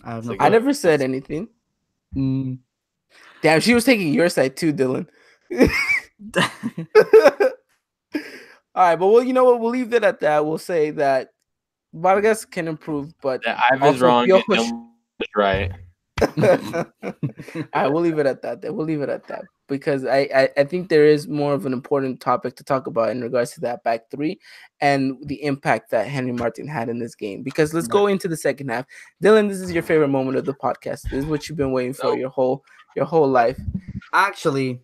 I never said anything. Damn, she was taking your side too, Dylan. All right, but you know what? We'll leave it at that. We'll say that Vargas can improve, but Ivan's wrong. Is right. All right, we'll leave it at that. Because I think there is more of an important topic to talk about in regards to that back three and the impact that Henry Martin had in this game. Because let's go into the second half. Dylan, this is your favorite moment of the podcast. This is what you've been waiting for your whole life. Actually,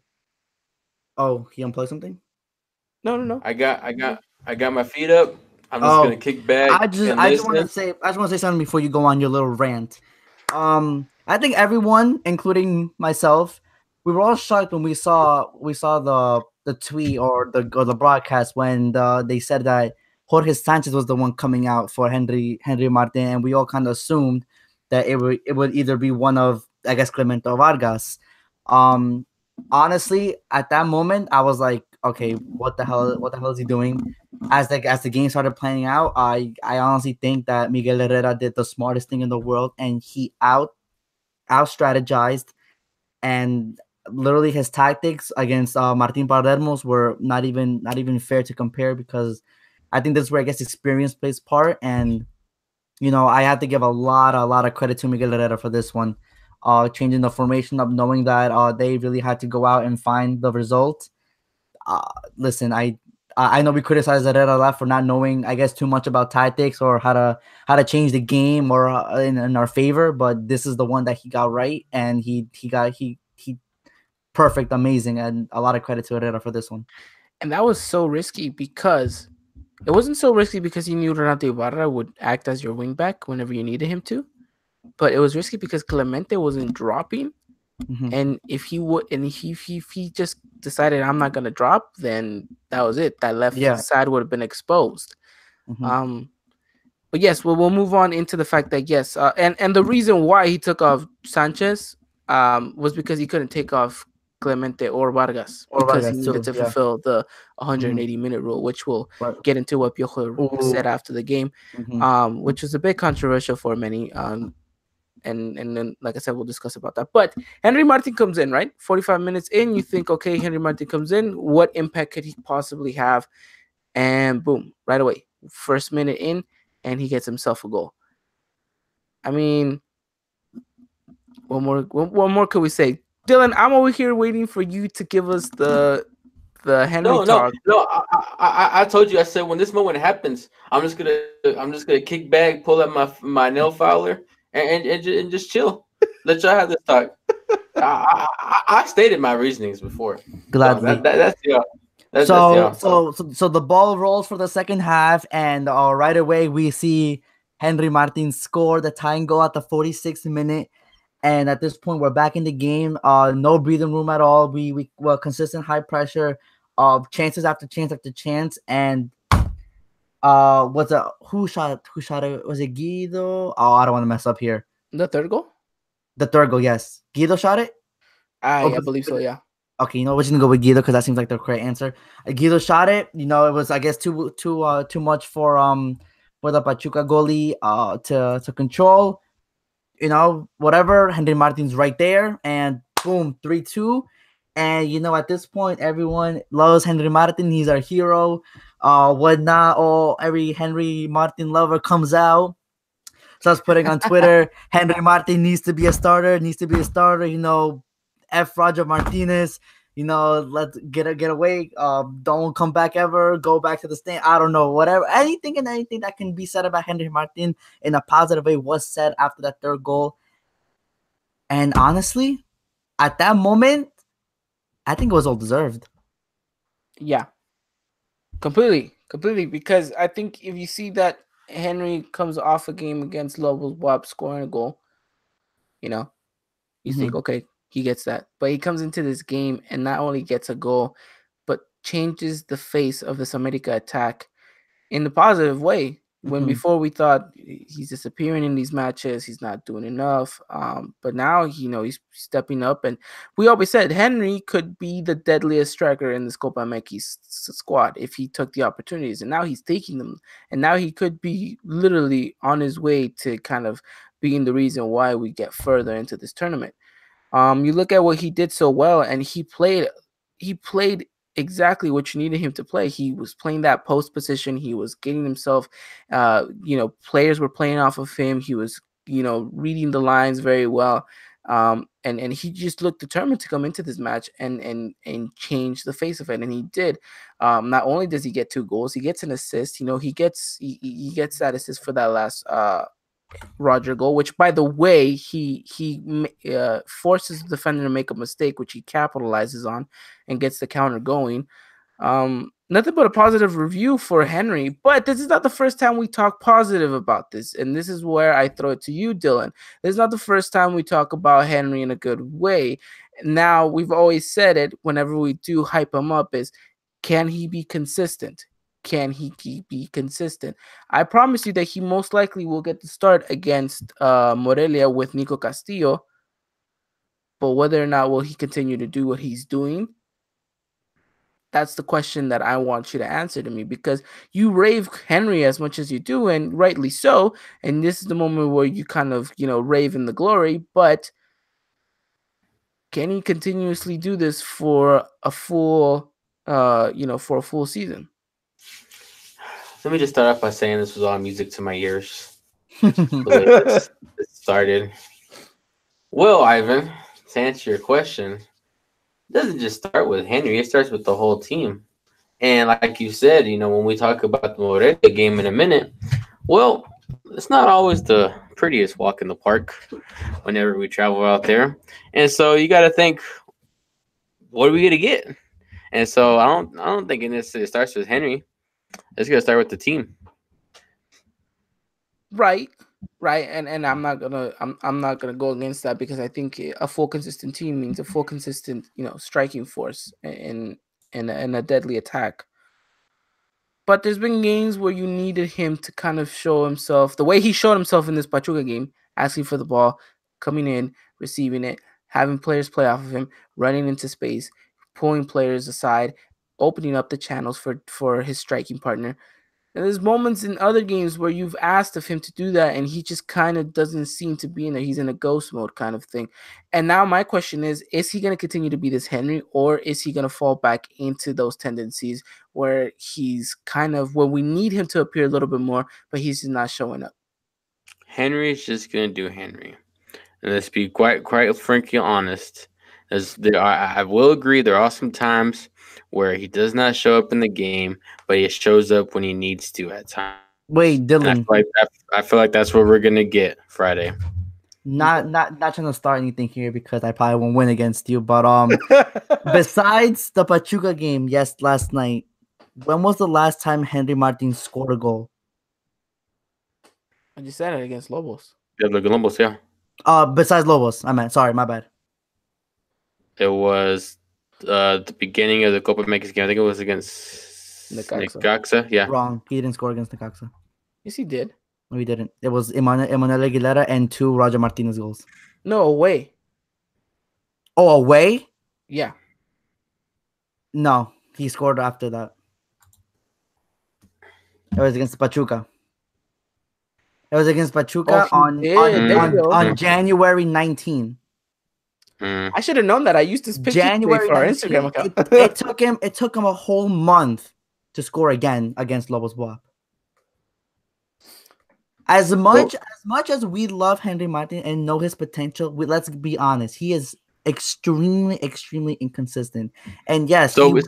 he unplugged something? No. I got my feet up. I'm just gonna kick back. I just want to say something before you go on your little rant. I think everyone, including myself, we were all shocked when we saw the tweet or the broadcast when they said that Jorge Sanchez was the one coming out for Henry Martin, and we all kind of assumed that it would either be one of, I guess, Clemente Vargas. Honestly, at that moment, I was like, okay, what the hell is he doing? As the game started playing out, I honestly think that Miguel Herrera did the smartest thing in the world, and he out strategized, and literally his tactics against Martin Palermo's were not even fair to compare, because I think this is where I guess experience plays part, and I have to give a lot of credit to Miguel Herrera for this one, changing the formation up, knowing that they really had to go out and find the result. Listen, I I know we criticized Herrera a lot for not knowing, I guess, too much about tactics or how to change the game or in our favor. But this is the one that he got right, and he perfect, amazing, and a lot of credit to Herrera for this one. And that was so risky because it wasn't so risky because you knew Renato Ibarra would act as your wingback whenever you needed him to, but it was risky because Clemente wasn't dropping. Mhm. And if he would, and if he just decided I'm not gonna drop, then that was it. That left Yeah. side would have been exposed. Mhm. But yes, we'll move on into the fact that yes, and the reason why he took off Sanchez was because he couldn't take off Clemente or Vargas Or because he Vargas needed too. to Yeah. fulfill the Mhm. 180-minute rule, which we'll Right. get into what Piojo said Ooh. after the game, Mhm. which was a bit controversial for many. And then, like I said, we'll discuss about that. But Henry Martin comes in, right? 45 minutes in, you think, okay, Henry Martin comes in. What impact could he possibly have? And boom, right away, first minute in, and he gets himself a goal. I mean, what more could we say? Dylan, I'm over here waiting for you to give us the Henry talk. No. I told you. I said when this moment happens, I'm just gonna kick back, pull out my nail filer, and just chill. Let y'all have this talk. I stated my reasonings before. So Gladly. that's the that's the So the ball rolls for the second half, and right away we see Henry Martin score the tying goal at the 46th minute. And at this point, we're back in the game. No breathing room at all. We were consistent high pressure, chances after chance after chance. And who shot it? Was it Guido? Oh, I don't want to mess up here. The third goal? The third goal, yes. Guido shot it. I believe so. Yeah. Okay, we're just gonna go with Guido because that seems like the correct answer. Guido shot it. It was, I guess, too much for the Pachuca goalie to control. Whatever. Henry Martin's right there, and boom, 3-2. And at this point, everyone loves Henry Martin. He's our hero. Whatnot. Every Henry Martin lover comes out, starts putting on Twitter, Henry Martin needs to be a starter. F Roger Martinez. Let's get away. Don't come back ever. Go back to the stand. I don't know. Whatever. Anything that can be said about Henry Martin in a positive way was said after that third goal. And honestly, at that moment, I think it was all deserved. Yeah. Completely. Because I think if you see that Henry comes off a game against Lobos WAP scoring a goal, you think, okay, he gets that. But he comes into this game and not only gets a goal, but changes the face of this America attack in the positive way. When before we thought he's disappearing in these matches, he's not doing enough. But now, he's stepping up. And we always said Henry could be the deadliest striker in this Copa MX squad if he took the opportunities. And now he's taking them. And now he could be literally on his way to kind of being the reason why we get further into this tournament. You look at what he did so well, and he played exactly what you needed him to play. He was playing that post position. He was getting himself, players were playing off of him. He was, reading the lines very well. And he just looked determined to come into this match and change the face of it. And he did. Not only does he get 2 goals, he gets an assist. He gets that assist for that last Roger goal, which, by the way, he forces the defender to make a mistake, which he capitalizes on and gets the counter going. Nothing but a positive review for Henry, but this is not the first time we talk positive about this, and this is where I throw it to you, Dylan. This is not the first time we talk about Henry in a good way. Now, we've always said it whenever we do hype him up is, can he be consistent? Can he be consistent? I promise you that he most likely will get the start against Morelia with Nico Castillo. But whether or not will he continue to do what he's doing, that's the question that I want you to answer to me, because you rave Henry as much as you do, and rightly so. And this is the moment where you kind of, rave in the glory. But can he continuously do this for a full, season? Let me just start off by saying this was all music to my ears. The way this started. Well, Ivan, to answer your question, it doesn't just start with Henry. It starts with the whole team. And like you said, when we talk about the Morelia game in a minute, well, it's not always the prettiest walk in the park whenever we travel out there. And so you got to think, what are we going to get? And so I don't think it starts with Henry. It's going to start with the team. Right. And I'm not gonna go against that, because I think a full consistent team means a full consistent striking force and a deadly attack. But there's been games where you needed him to kind of show himself the way he showed himself in this Pachuca game, asking for the ball, coming in, receiving it, having players play off of him, running into space, pulling players aside, opening up the channels for his striking partner. And there's moments in other games where you've asked of him to do that, and he just kind of doesn't seem to be in there. He's in a ghost mode kind of thing. And now my question is he going to continue to be this Henry, or is he going to fall back into those tendencies where he's kind of, where we need him to appear a little bit more, but he's just not showing up? Henry's just going to do Henry. And let's be quite frankly honest. I will agree there are some times where he does not show up in the game, but he shows up when he needs to at times. Wait, Dylan. I feel like that's what we're gonna get Friday. Not trying to start anything here because I probably won't win against you. But besides the Pachuca game, yes, last night, when was the last time Henry Martin scored a goal? I just said it, against Lobos. Yeah, the Columbus, yeah. Besides Lobos, I meant. Sorry, my bad. It was the beginning of the Copa Mexican game. I think it was against Necaxa. Yeah. Wrong. He didn't score against Necaxa. Yes, he did. No, he didn't. It was Emmanuel Aguilera and 2 Roger Martinez goals. No, away. Oh, away? Yeah. No, he scored after that. It was against Pachuca. It was against Pachuca on January 19. I should have known that. I used this picture January for our Instagram account. It took him a whole month to score again against Lobos BUAP. As much as we love Henry Martin and know his potential, let's be honest, he is extremely inconsistent. And yes, so we're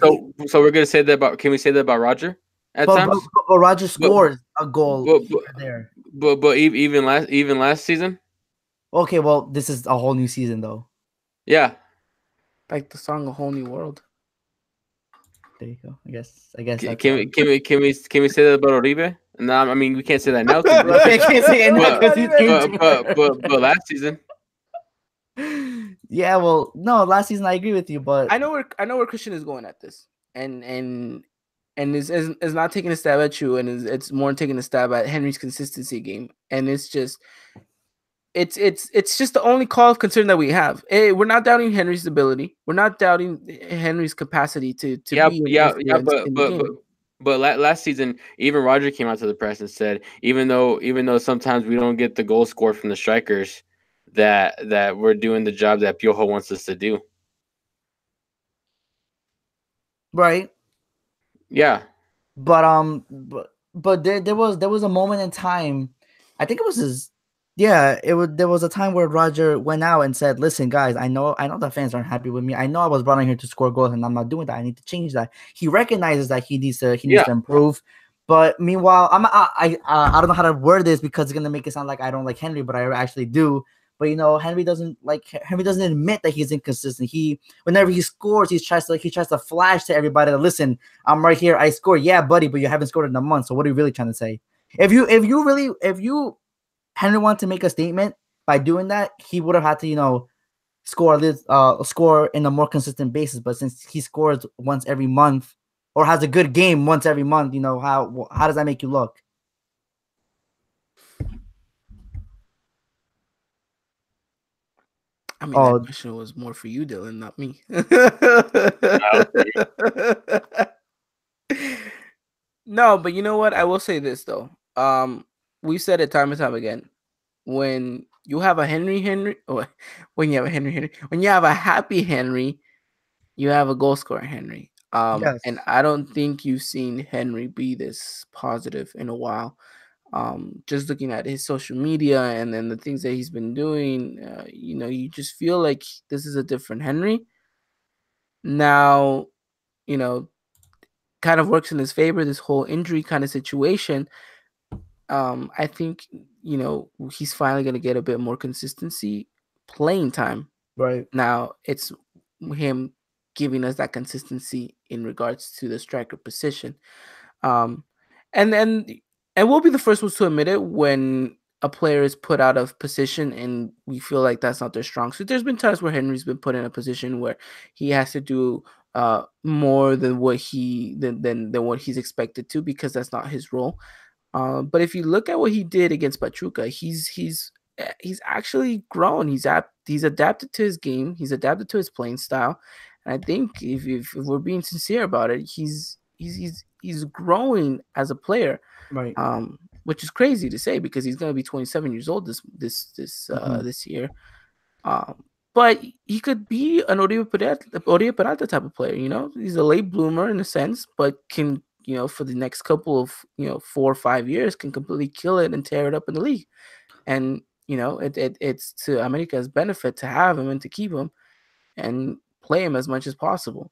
gonna say that about. Can we say that about Roger? At times, but Roger scores a goal there. But even last season. Okay, well, this is a whole new season though. Yeah, like the song "A Whole New World." There you go. I guess. Can we say that about Oribe? No, I mean we can't say that now. Can't say it but last season. Yeah, well, no, last season I agree with you, but I know where Christian is going at this, and is not taking a stab at you, and it's more taking a stab at Henry's consistency game, and it's just the only call of concern that we have. We're not doubting Henry's ability. We're not doubting Henry's capacity to but last season, even Roger came out to the press and said, even though sometimes we don't get the goal score from the strikers, that we're doing the job that Piojo wants us to do. Right. Yeah. But there was a moment in time, I think it was there was a time where Roger went out and said, "Listen, guys, I know the fans aren't happy with me. I know I was brought in here to score goals, and I'm not doing that. I need to change that." He recognizes that he needs to improve. But meanwhile, I don't know how to word this because it's gonna make it sound like I don't like Henry, but I actually do. But Henry doesn't admit that he's inconsistent. Whenever he scores, he tries to flash to everybody that, listen, I'm right here, I score. Yeah, buddy, but you haven't scored in a month. So what are you really trying to say? If Henry wanted to make a statement by doing that, he would have had to, score in a more consistent basis. But since he scores once every month or has a good game once every month, how does that make you look? I mean, that question was more for you, Dylan, not me. No, but you know what? I will say this though. We've said it time and time again. When you have a when you have a happy Henry, you have a goal scorer Henry. Yes. And I don't think you've seen Henry be this positive in a while. Just looking at his social media and then the things that he's been doing, you just feel like this is a different Henry. Now, kind of works in his favor. This whole injury kind of situation. I think he's finally gonna get a bit more consistency playing time. Right. Now it's him giving us that consistency in regards to the striker position. Um, and we'll be the first ones to admit it when a player is put out of position and we feel like that's not their strong suit. There's been times where Henry's been put in a position where he has to do more than what than what he's expected to, because that's not his role. But if you look at what he did against Pachuca, he's actually grown. He's adapted to his game. He's adapted to his playing style. And I think if we're being sincere about it, he's growing as a player. Right. Which is crazy to say because he's going to be 27 years old this year. But he could be an Oribe Peralta type of player. He's a late bloomer in a sense, but can for the next couple of 4 or 5 years can completely kill it and tear it up in the league. And it's to America's benefit to have him and to keep him and play him as much as possible.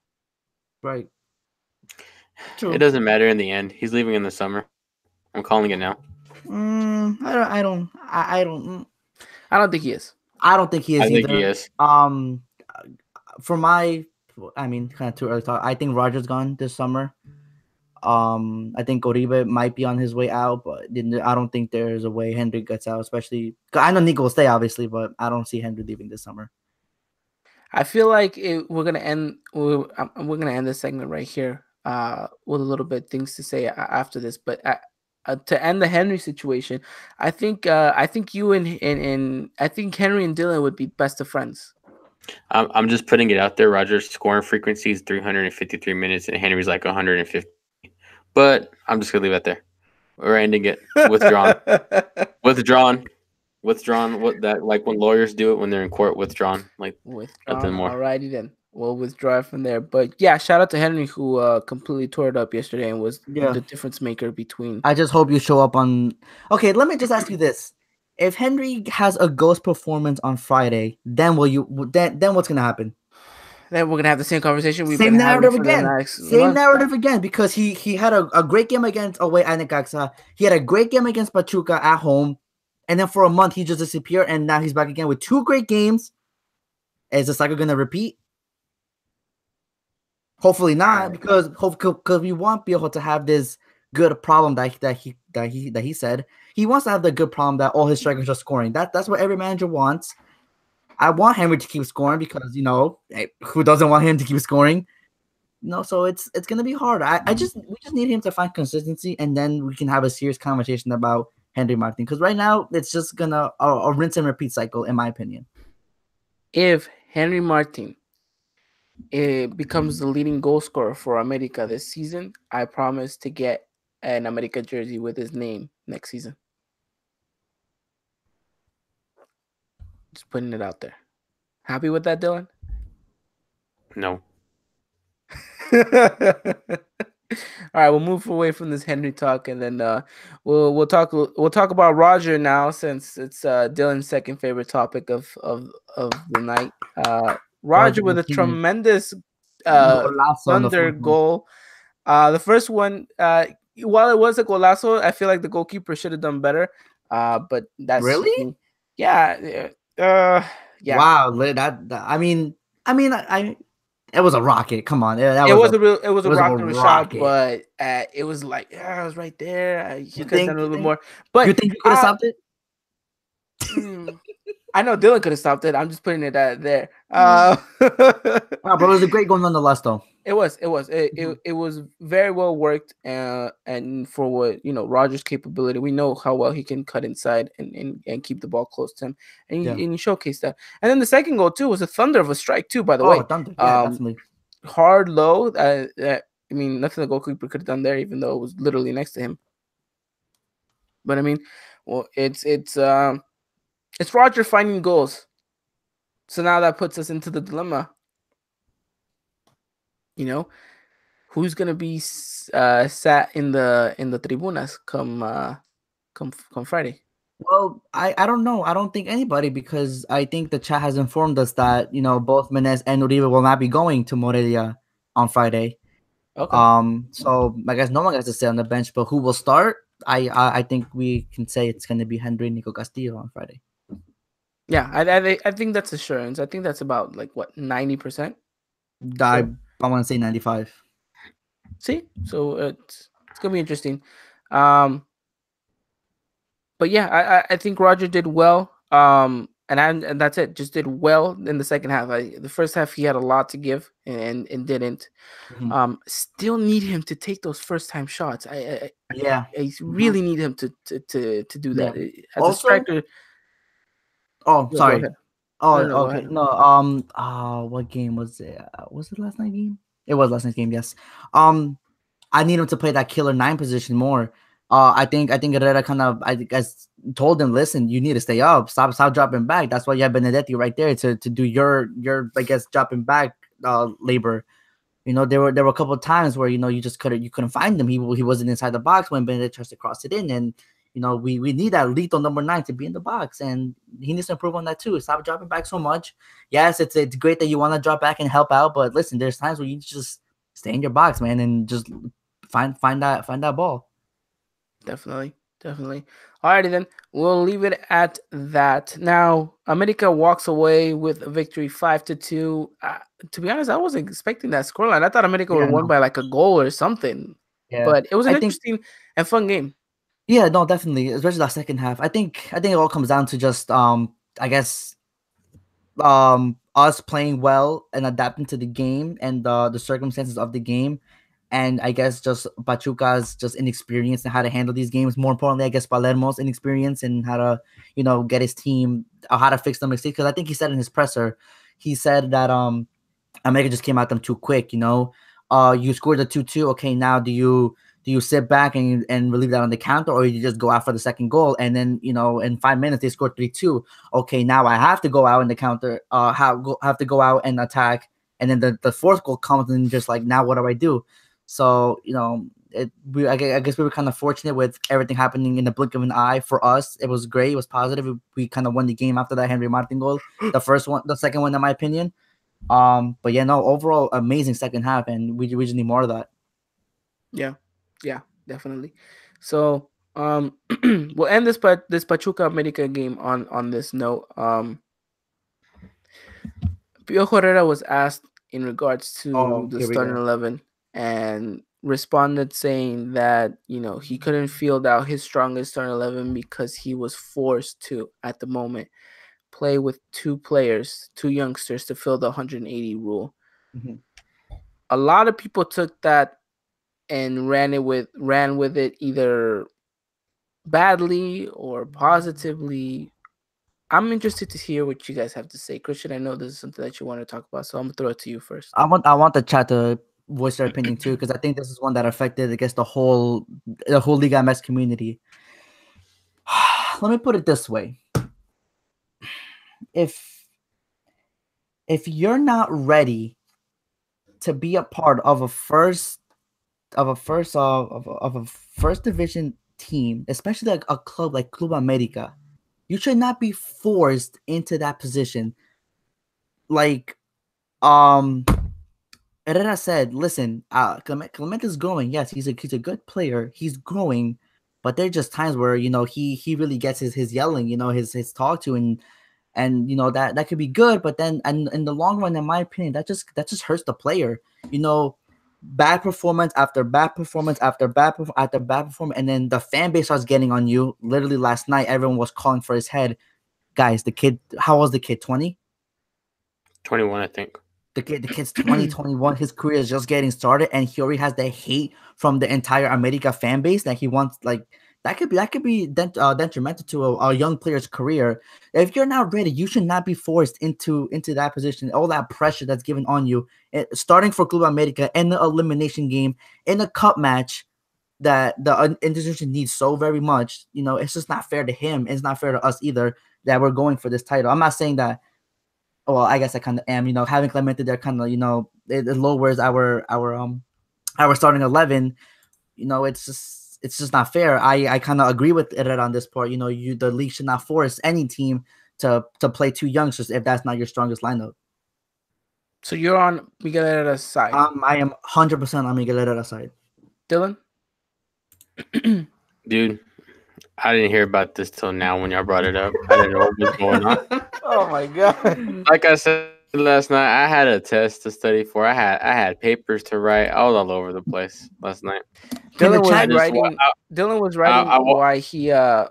Right. True. It doesn't matter in the end. He's leaving in the summer. I'm calling it now. I don't think he is. I don't think he is either. Think he is. Kind of too early to talk. I think Roger's gone this summer. I think Oribe might be on his way out, but I don't think there's a way Henry gets out, especially I know Nico will stay obviously, but I don't see Henry leaving this summer. I feel like we're gonna end this segment right here with a little bit things to say after this, but to end the Henry situation, I think you and I think Henry and Dylan would be best of friends. I'm just putting it out there. Roger's scoring frequency is 353 minutes, and Henry's like 150. But I'm just gonna leave it there. We're ending it. Withdrawn. What that, like when lawyers do it when they're in court? Withdrawn. Like nothing more. Alrighty then. We'll withdraw from there. But yeah, shout out to Henry who completely tore it up yesterday and was the difference maker between. I just hope you show up on. Okay, let me just ask you this: if Henry has a ghost performance on Friday, then then what's gonna happen? Then we're gonna have the same conversation. Same narrative again. Because he had a great game against away at Necaxa. He had a great game against Pachuca at home, and then for a month he just disappeared, and now he's back again with 2 great games. Is the cycle gonna repeat? Hopefully not, because we want Piojo to have this good problem that he said he wants to have the good problem that all his strikers are scoring. That's what every manager wants. I want Henry to keep scoring because who doesn't want him to keep scoring? So it's gonna be hard. We just need him to find consistency, and then we can have a serious conversation about Henry Martin. Because right now it's just gonna a rinse and repeat cycle, in my opinion. If Henry Martin becomes the leading goal scorer for America this season, I promise to get an America jersey with his name next season. Just putting it out there. Happy with that, Dylan? No. All right, we'll move away from this Henry talk, and then we'll talk about Roger now, since it's Dylan's second favorite topic of the night. Roger with a tremendous thunder goal. The first one, while it was a golazo, I feel like the goalkeeper should have done better. But that's really, yeah. Wow, I mean, it was a rocket. Come on, it was a rocket shot, but it was like it was right there. You could have done a little bit more. But you think you could have stopped it? I know Dylan could have stopped it. I'm just putting it there. Wow, but it was a great goal nonetheless, though. It was very well worked, and for what Roger's capability, we know how well he can cut inside and keep the ball close to him, and he showcased that. And then the second goal too was a thunder of a strike too. By the way, thunder, definitely hard low. I mean, nothing the goalkeeper could have done there, even though it was literally next to him. But I mean, well, it's Roger finding goals. So now that puts us into the dilemma. Who's gonna be sat in the tribunas come Friday? Well, I don't know. I don't think anybody, because I think the chat has informed us that both Menez and Uribe will not be going to Morelia on Friday. Okay. So I guess no one gets to stay on the bench, but who will start? I think we can say it's going to be Henry Nico Castillo on Friday. Yeah, I think that's assurance. I think that's about like what 90%. I want to say 95. See, so it's gonna be interesting. Um, but yeah, I think Roger did well. And that's it. Just did well in the second half. The first half he had a lot to give and didn't. Mhm. Still need him to take those first time shots. Yeah. I really need him to do Yeah. that as a Also, striker. oh, Yeah, go sorry. ahead. Oh, No, go okay. ahead. No, what game was it? Was it last night game? It was last night's game, yes. I need him to play that killer 9 position more. I think Herrera kind of I guess told him, listen, you need to stay up, stop dropping back. That's why you have Benedetti right there to do your I guess dropping back labor. You know, there were a couple of times where you just couldn't find him. He wasn't inside the box when Benedetti tries to cross it in, and we need that lethal number 9 to be in the box, and he needs to improve on that too. Stop dropping back so much. Yes, it's great that you want to drop back and help out, but listen, there's times where you just stay in your box, man, and just find that ball. Definitely. Alrighty then, we'll leave it at that. Now, America walks away with a victory 5-2. To be honest, I wasn't expecting that scoreline. I thought America would Yeah, have won by like a goal or something. yeah. But it was an I think interesting and fun game. yeah, no, definitely, especially that second half. I think it all comes down to just I guess us playing well and adapting to the game and the circumstances of the game, and I guess just Pachuca's just inexperience in how to handle these games. More importantly, I guess Palermo's inexperience in how to get his team, how to fix the mistakes. Because I think he said in his presser, he said that America just came at them too quick. You scored the 2-2. Okay, now do you sit back and relieve that on the counter, or you just go out for the second goal, and then in 5 minutes they scored 3-2. Okay, now I have to go out in the counter, have to go out and attack, and then the fourth goal comes, and just like, now what do I do? So I guess we were kind of fortunate with everything happening in the blink of an eye. For us, it was great. It was positive. We kind of won the game after that Henry Martin goal. The second one, in my opinion. But yeah, no, overall amazing second half, and we just need more of that. Yeah, definitely. So we'll end this Pachuca America game on this note. Pio Herrera was asked in regards to Oh, the here we starting go. 11 and responded saying that he couldn't field out his strongest starting 11 because he was forced to, at the moment, play with two youngsters to fill the 180 rule. Mm-hmm. A lot of people took that and ran with it either badly or positively. I'm interested to hear what you guys have to say. Christian, I know this is something that you want to talk about, so I'm gonna throw it to you first. I want the chat to voice their opinion too, because I think this is one that affected, I guess, the whole Liga MS community. Let me put it this way: if you're not ready to be a part of a first division team, especially like a club like Club America, you should not be forced into that position. Like Herrera said, listen, Clement is growing. Yes, he's a good player. He's growing, but there are just times where he really gets his yelling, his talk to, and that could be good, but then and in the long run, in my opinion, that just hurts the player. Bad performance after bad performance after bad performance, and then the fan base starts getting on you. Literally last night, everyone was calling for his head. Guys, the kid, how old is the kid? 20? 21, I think. The kid's 20, 21. His career is just getting started, and he already has the hate from the entire America fan base that he wants. Like, that could be detrimental to a young player's career. If you're not ready, you should not be forced into that position. All that pressure that's given on you, starting for Club America in the elimination game, in a cup match that the institution needs so very much. It's just not fair to him. It's not fair to us either that we're going for this title. I'm not saying that. Well, I guess I kind of am. Having Clemente there kind of it lowers our starting 11. It's just not fair. I kind of agree with it on this part. The league should not force any team to play two youngsters if that's not your strongest lineup. So you're on Miguelera's side. I am 100% on Miguel Herrera's side. Dylan? Dude, I didn't hear about this till now when y'all brought it up. I didn't know what was going on. Oh my god. Like I said last night, I had a test to study for. I had papers to write. I was all over the place last night. Dylan was I just writing. Dylan was writing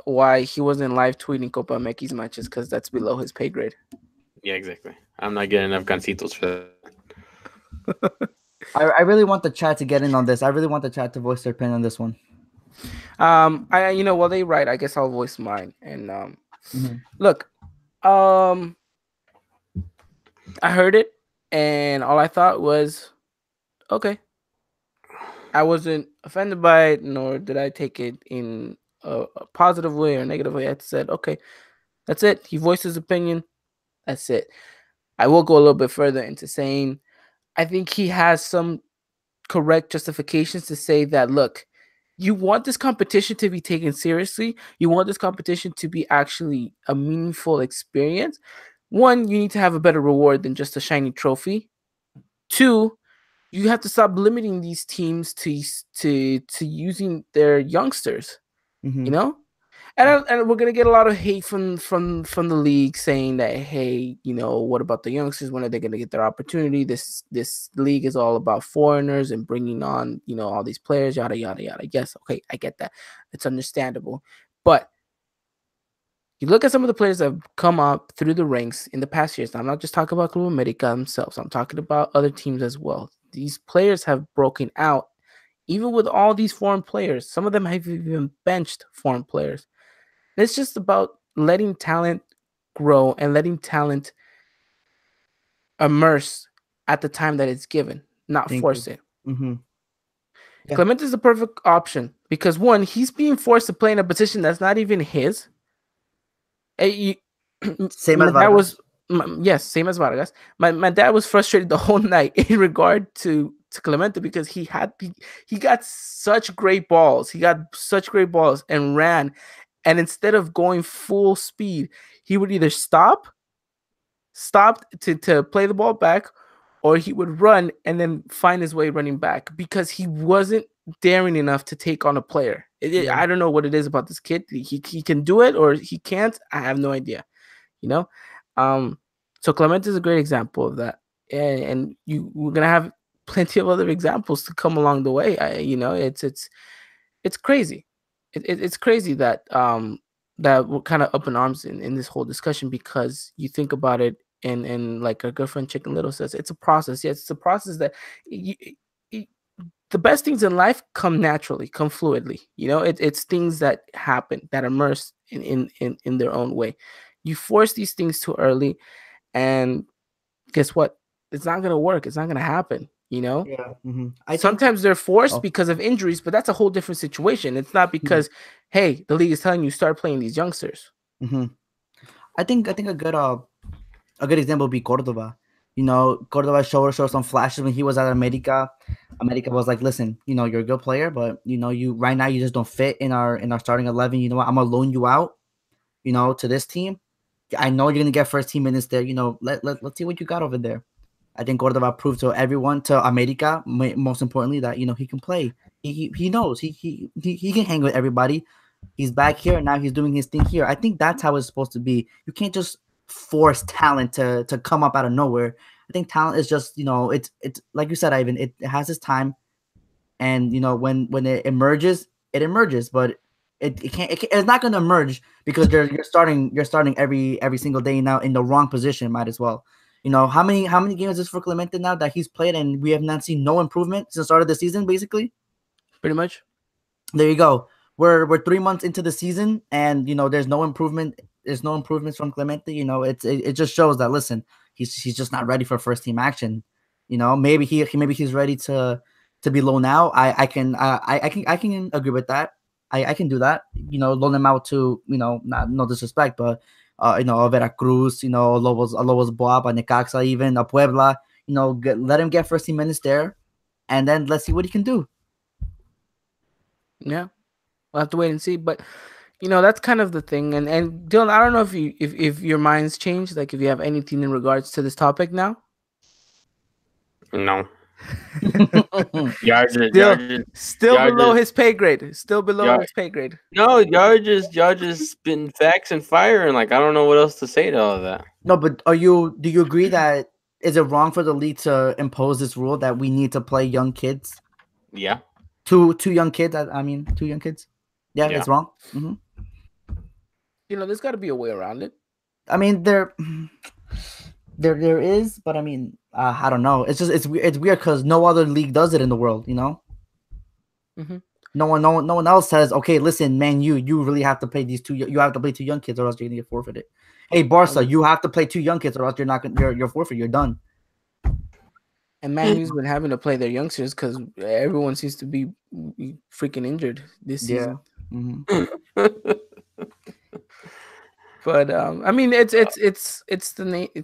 why he wasn't live tweeting Copa MX matches because that's below his pay grade. Yeah, exactly. I'm not getting enough gancitos for that. I really want the chat to get in on this. I really want the chat to voice their opinion on this one. While they write, I guess I'll voice mine. And look, I heard it, and all I thought was, okay. I wasn't offended by it, nor did I take it in a positive way or negative way. I said, okay, that's it. He voiced his opinion. That's it. I will go a little bit further into saying I think he has some correct justifications to say that, look, you want this competition to be taken seriously. You want this competition to be actually a meaningful experience. One, you need to have a better reward than just a shiny trophy. Two, you have to stop limiting these teams to using their youngsters, you know. And we're gonna get a lot of hate from the league saying that, hey, what about the youngsters? When are they gonna get their opportunity? This league is all about foreigners and bringing on all these players, yada yada yada. Yes, okay, I get that. It's understandable, but you look at some of the players that have come up through the ranks in the past years. I'm not just talking about Club America themselves. I'm talking about other teams as well. These players have broken out, even with all these foreign players. Some of them have even benched foreign players. It's just about letting talent grow and letting talent immerse at the time that it's given, not force it. Yeah. Clement is the perfect option because, one, he's being forced to play in a position that's not even his. Same as Vargas. Same as Vargas. My dad was frustrated the whole night in regard to Clemente because he got such great balls. He got such great balls and ran. And instead of going full speed, he would either stop to play the ball back, or he would run and then find his way running back because he wasn't daring enough to take on a player. I don't know what it is about this kid. He can do it or he can't. I have no idea. So Clement is a great example of that. And we're gonna have plenty of other examples to come along the way. It's crazy. It's crazy that that we're kind of up in arms in this whole discussion because you think about it and like our girlfriend Chicken Little says, it's a process. Yes, it's a process that the best things in life come naturally, come fluidly. It's things that happen that immerse in their own way. You force these things too early, and guess what? It's not gonna work. It's not gonna happen. Yeah. Sometimes they're forced because of injuries, but that's a whole different situation. It's not because, hey, the league is telling you start playing these youngsters. I think a good example would be Cordova. Cordova showed some flashes when he was at America. America was like, listen, you're a good player, but you right now you just don't fit in our starting 11. You know what? I'm gonna loan you out, to this team. I know you're gonna get first team minutes there. Let's see what you got over there. I think Cordova proved to everyone, to America, most importantly, that he can play. He knows he can hang with everybody. He's back here and now he's doing his thing here. I think that's how it's supposed to be. You can't just force talent to come up out of nowhere. I think talent is just it's like you said, Ivan. It has its time, and when it emerges, but it's not going to emerge because you're starting every single day now in the wrong position. Might as well. How many games is for Clemente now that he's played and we have not seen no improvement since the start of the season, basically? Pretty much. There you go. We're 3 months into the season and there's no improvement. There's no improvements from Clemente. It just shows that, listen, he's just not ready for first team action. Maybe he's ready to be loaned out. I can agree with that. I can do that. Loan him out to not no disrespect, but Veracruz, Lobos Boab, Necaxa, even Puebla, let him get first team minutes there, and then let's see what he can do. Yeah, we'll have to wait and see. But that's kind of the thing. And Dylan, I don't know if your mind's changed, like if you have anything in regards to this topic now. No. Still, still y'all below just, his pay grade. Still below y'all, his pay grade. no, y'all just spitting facts and fire, and like I don't know what else to say to all of that. No, but do you agree that is it wrong for the league to impose this rule that we need to play young kids? Yeah, Two young kids. I mean, two young kids. Yeah, Yeah. it's wrong. Hmm. There's got to be a way around it. I mean, there is, but I mean, I don't know. It's just it's weird because no other league does it in the world. Mm-hmm. No one else says, okay, listen, man, you really have to play these two. You have to play two young kids, or else you're gonna get forfeited. Hey, Barca, you have to play two young kids, or else you're not gonna you're forfeit. You're done. And Man U's been having to play their youngsters because everyone seems to be freaking injured this season. Mm-hmm. But I mean, it's it's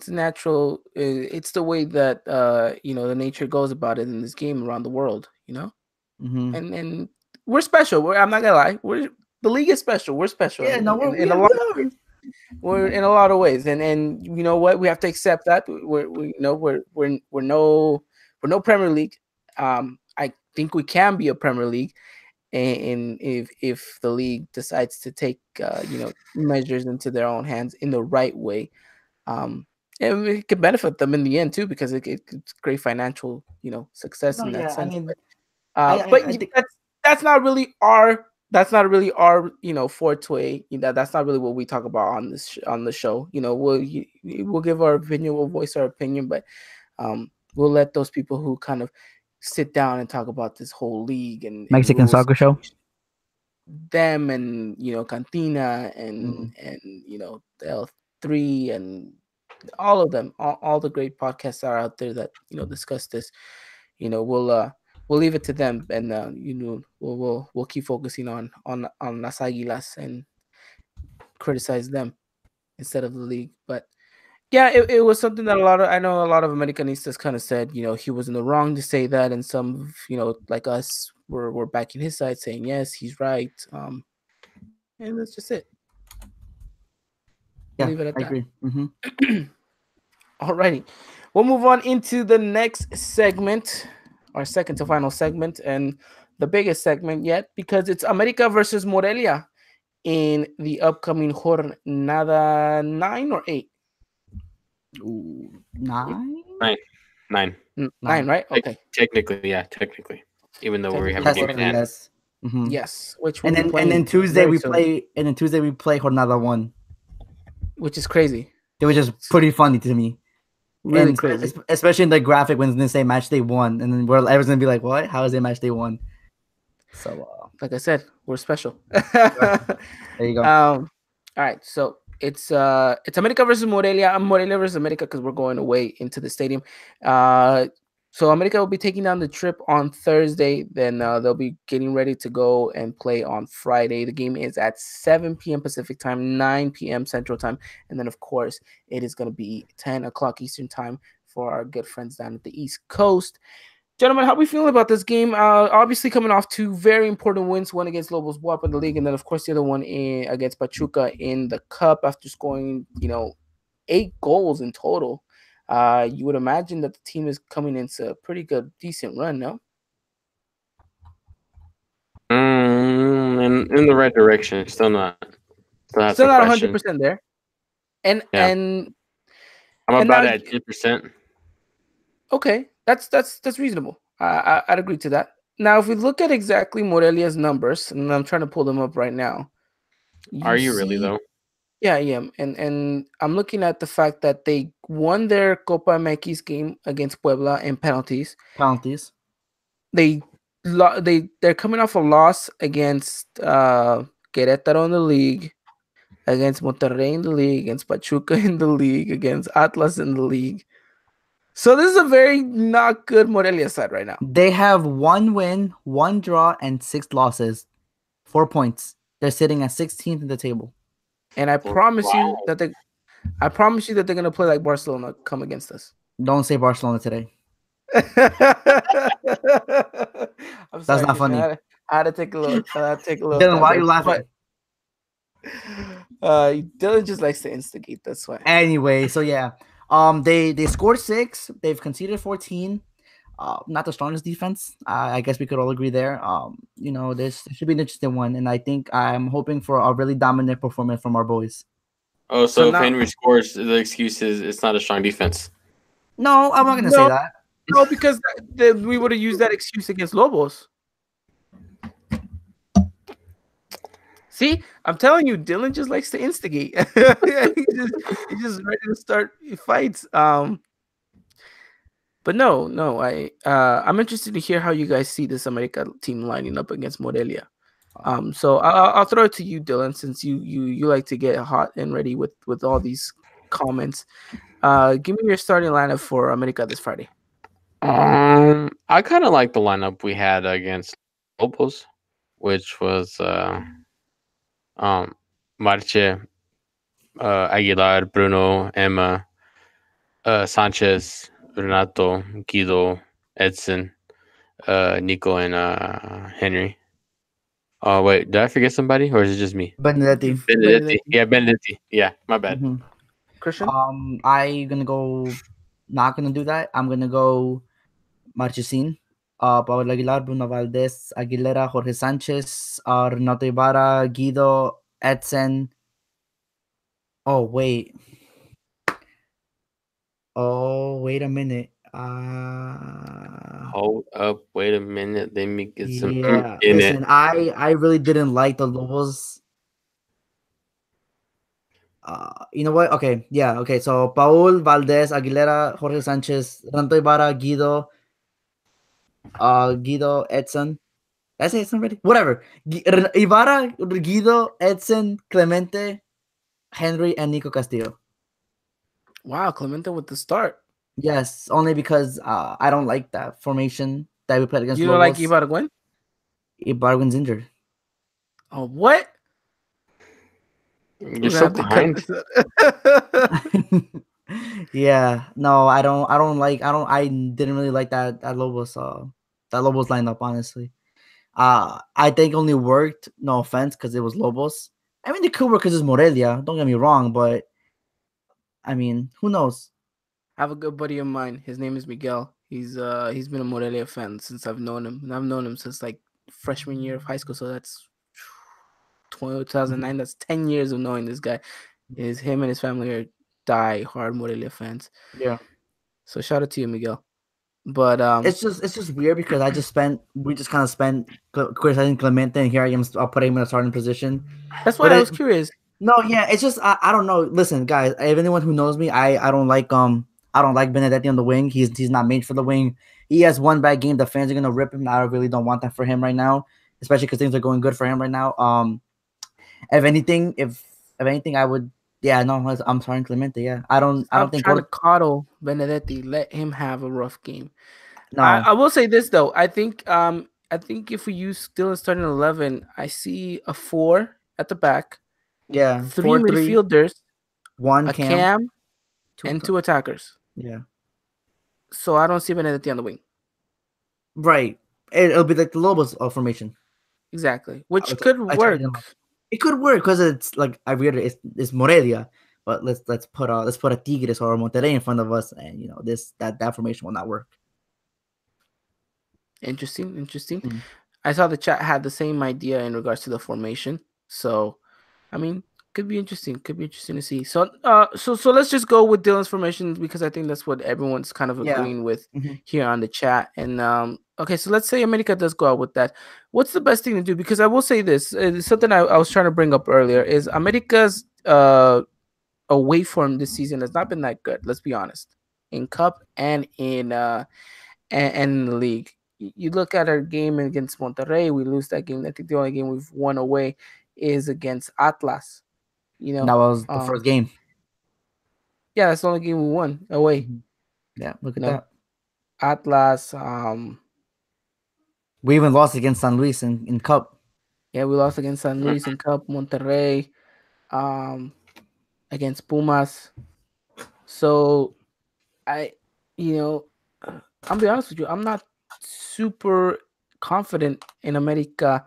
natural. It's the way that the nature goes about it in this game around the world. Mm-hmm. And we're special. I'm not gonna lie. The league is special. We're special. Yeah, no, in a lot. We're in a lot of ways, and you know what? We have to accept that. We're no Premier League. I think we can be a Premier League, and if the league decides to take measures into their own hands in the right way, and it could benefit them in the end too, because it's great financial success in that sense. I mean, But I think, that's not really our forte. That's not really what we talk about on on the show. We'll give our opinion, we'll voice our opinion, but we'll let those people who kind of sit down and talk about this whole league and Mexican rules, soccer show. them and Cantina Mm. and the L3 and all of them, all the great podcasts that are out there that discuss this. We'll leave it to them, and we'll keep focusing on Las Águilas and criticize them instead of the league. But yeah, it was something that I know a lot of Americanistas kind of said, he was in the wrong to say that, and some, like us, were backing his side, saying yes, he's right. And that's just it. Yeah, Leave it at I that. agree. Mm-hmm. Alrighty, we'll move on into the next segment, our second to final segment, and the biggest segment yet, because it's America versus Morelia in the upcoming Jornada 9 or 8? Ooh, 9? 9. 9, right? Okay. Technically, yeah, technically. Even though we have a Yes, game in hand. yes. Mm-hmm. Yes, which And then Tuesday we play Jornada 1, which is crazy. which is pretty funny to me. Really And crazy. especially in the graphic when they say match day 1, and then everyone's gonna be like, "What? How is it match day 1?" So, like I said, we're special. there you go. All right, so it's America versus Morelia. I'm Morelia versus America because we're going away into the stadium. So America will be taking down the trip on Thursday. Then they'll be getting ready to go and play on Friday. The game is at 7 p.m. Pacific time, 9 p.m. Central time, and then of course it is going to be 10 o'clock Eastern time for our good friends down at the East Coast. Gentlemen, how are we feeling about this game? Obviously, coming off two very important wins, one against Lobos WAP in the league, and then, of course, the other one against Pachuca in the Cup after scoring, 8 goals in total. You would imagine that the team is coming into a pretty good, decent run, no? In the right direction. Still not 100% there. And yeah. and I'm about at 10%. Okay, that's reasonable. I'd agree to that. Now, if we look at exactly Morelia's numbers, and I'm trying to pull them up right now. Are you really though? Yeah, I am. And I'm looking at the fact that they won their Copa MX game against Puebla in penalties. They're coming off a loss against Querétaro in the league, against Monterrey in the league, against Pachuca in the league, against Atlas in the league. So this is a very not good Morelia side right now. They have 1 win, 1 draw, and 6 losses. 4 points. They're sitting at 16th in the table. And I promise you that they're gonna play like Barcelona. Come against us. Don't say Barcelona today. I'm sorry, that's not funny. I had to take a look. Dylan, why are you laughing? Dylan just likes to instigate. That's why. Anyway, so yeah, they scored 6. They've conceded 14. Not the strongest defense. I guess we could all agree there. This should be an interesting one, and I think I'm hoping for a really dominant performance from our boys. Oh, So so if now, Henry scores, the excuse is it's not a strong defense. No, I'm not gonna say no, that. no, because we would have used that excuse against Lobos. See, I'm telling you, Dylan just likes to instigate. He's just ready to start fights. But no, I'm interested to hear how you guys see this America team lining up against Morelia. So I'll throw it to you, Dylan, since you like to get hot and ready with all these comments. Give me your starting lineup for America this Friday. I kind of like the lineup we had against Lobos, which was um, Marche, Aguilar, Bruno, Emma, Sanchez, Renato, Guido, Edson, Nico, and Henry. Oh wait, did I forget somebody, or is it just me? Benedetti. Benedetti. Yeah, Benedetti. Yeah, my bad. Mhm. Christian? I gonna go. Not gonna do that. I'm gonna go Marchesín, Pablo Aguilar, Bruno Valdez, Aguilera, Jorge Sanchez, Renato Ibarra, Guido, Edson. Oh wait. Oh wait a minute. Hold up, wait a minute. Let me get some Yeah. in it. Listen, I really didn't like the Lobos. You know what? Okay, yeah, okay. So Paul Valdez, Aguilera, Jorge Sanchez, Renato Ibarra, Guido, Edson. Did I say Edson already? Whatever. Ibarra, Guido, Edson, Clemente, Henry, and Nico Castillo. Wow, Clemente with the start. Yes, only because I don't like that formation that we played against You don't like Lobos. Ibargüen? Ibargüen's injured. Oh, what? You're We're gonna so have to cut behind. this up. Yeah, no, I didn't really like that Lobos lineup, honestly. I think only worked, no offense, because it was Lobos. I mean, it could work because it's Morelia. Don't get me wrong, but I mean, who knows? I have a good buddy of mine. His name is Miguel. He's been a Morelia fan since I've known him. And I've known him since like freshman year of high school. So that's 2009. That's 10 years of knowing this guy. Is him and his family are die hard Morelia fans. Yeah, So shout out to you, Miguel. But it's just weird because we just kind of spent criticizing Clemente, and here I am putting him in a starting position. that's why But I was curious. no, yeah, it's just I don't know. Listen, guys, if anyone who knows me, I don't like Benedetti on the wing. He's not made for the wing. He has one bad game. The fans are gonna rip him. I really don't want that for him right now, especially because things are going good for him right now. If anything, I would. Yeah, no, I'm sorry, Clemente. Yeah, I don't Stop think trying to coddle Benedetti. Let him have a rough game. no. I will say this though. I think if we use Dylan starting 11, I see a 4 at the back, Yeah, 3 4-3, midfielders, one a cam, cam, two. and 2 attackers. Yeah, So I don't see Benedetti on the wing. right. It'll be like the Lobos formation. Exactly. Which Which could I tried to. work. It could work because it's like I reiterate, it's Morelia, but let's put a Tigres or a Monterrey in front of us, and that formation will not work. Interesting. Mm. I saw the chat had the same idea in regards to the formation. So, I mean, could be interesting. Could be interesting to see. So let's just go with Dylan's formation because I think that's what everyone's kind of Yeah. agreeing with Mhm. here on the chat. And okay, so let's say America does go out with that. What's the best thing to do? Because I will say this, something I was trying to bring up earlier is America's away form this season has not been that good. Let's be honest, in Cup and and in the league. You look at our game against Monterrey, we lose that game. I think the only game we've won away is against Atlas. That was the first game. Yeah, that's the only game we won away. Mhm. Yeah, look at You know, that. Atlas. We even lost against San Luis in Cup. Yeah, we lost against San Luis in Cup, Monterrey, against Pumas. So I, you know, I'll be honest with you, I'm not super confident in America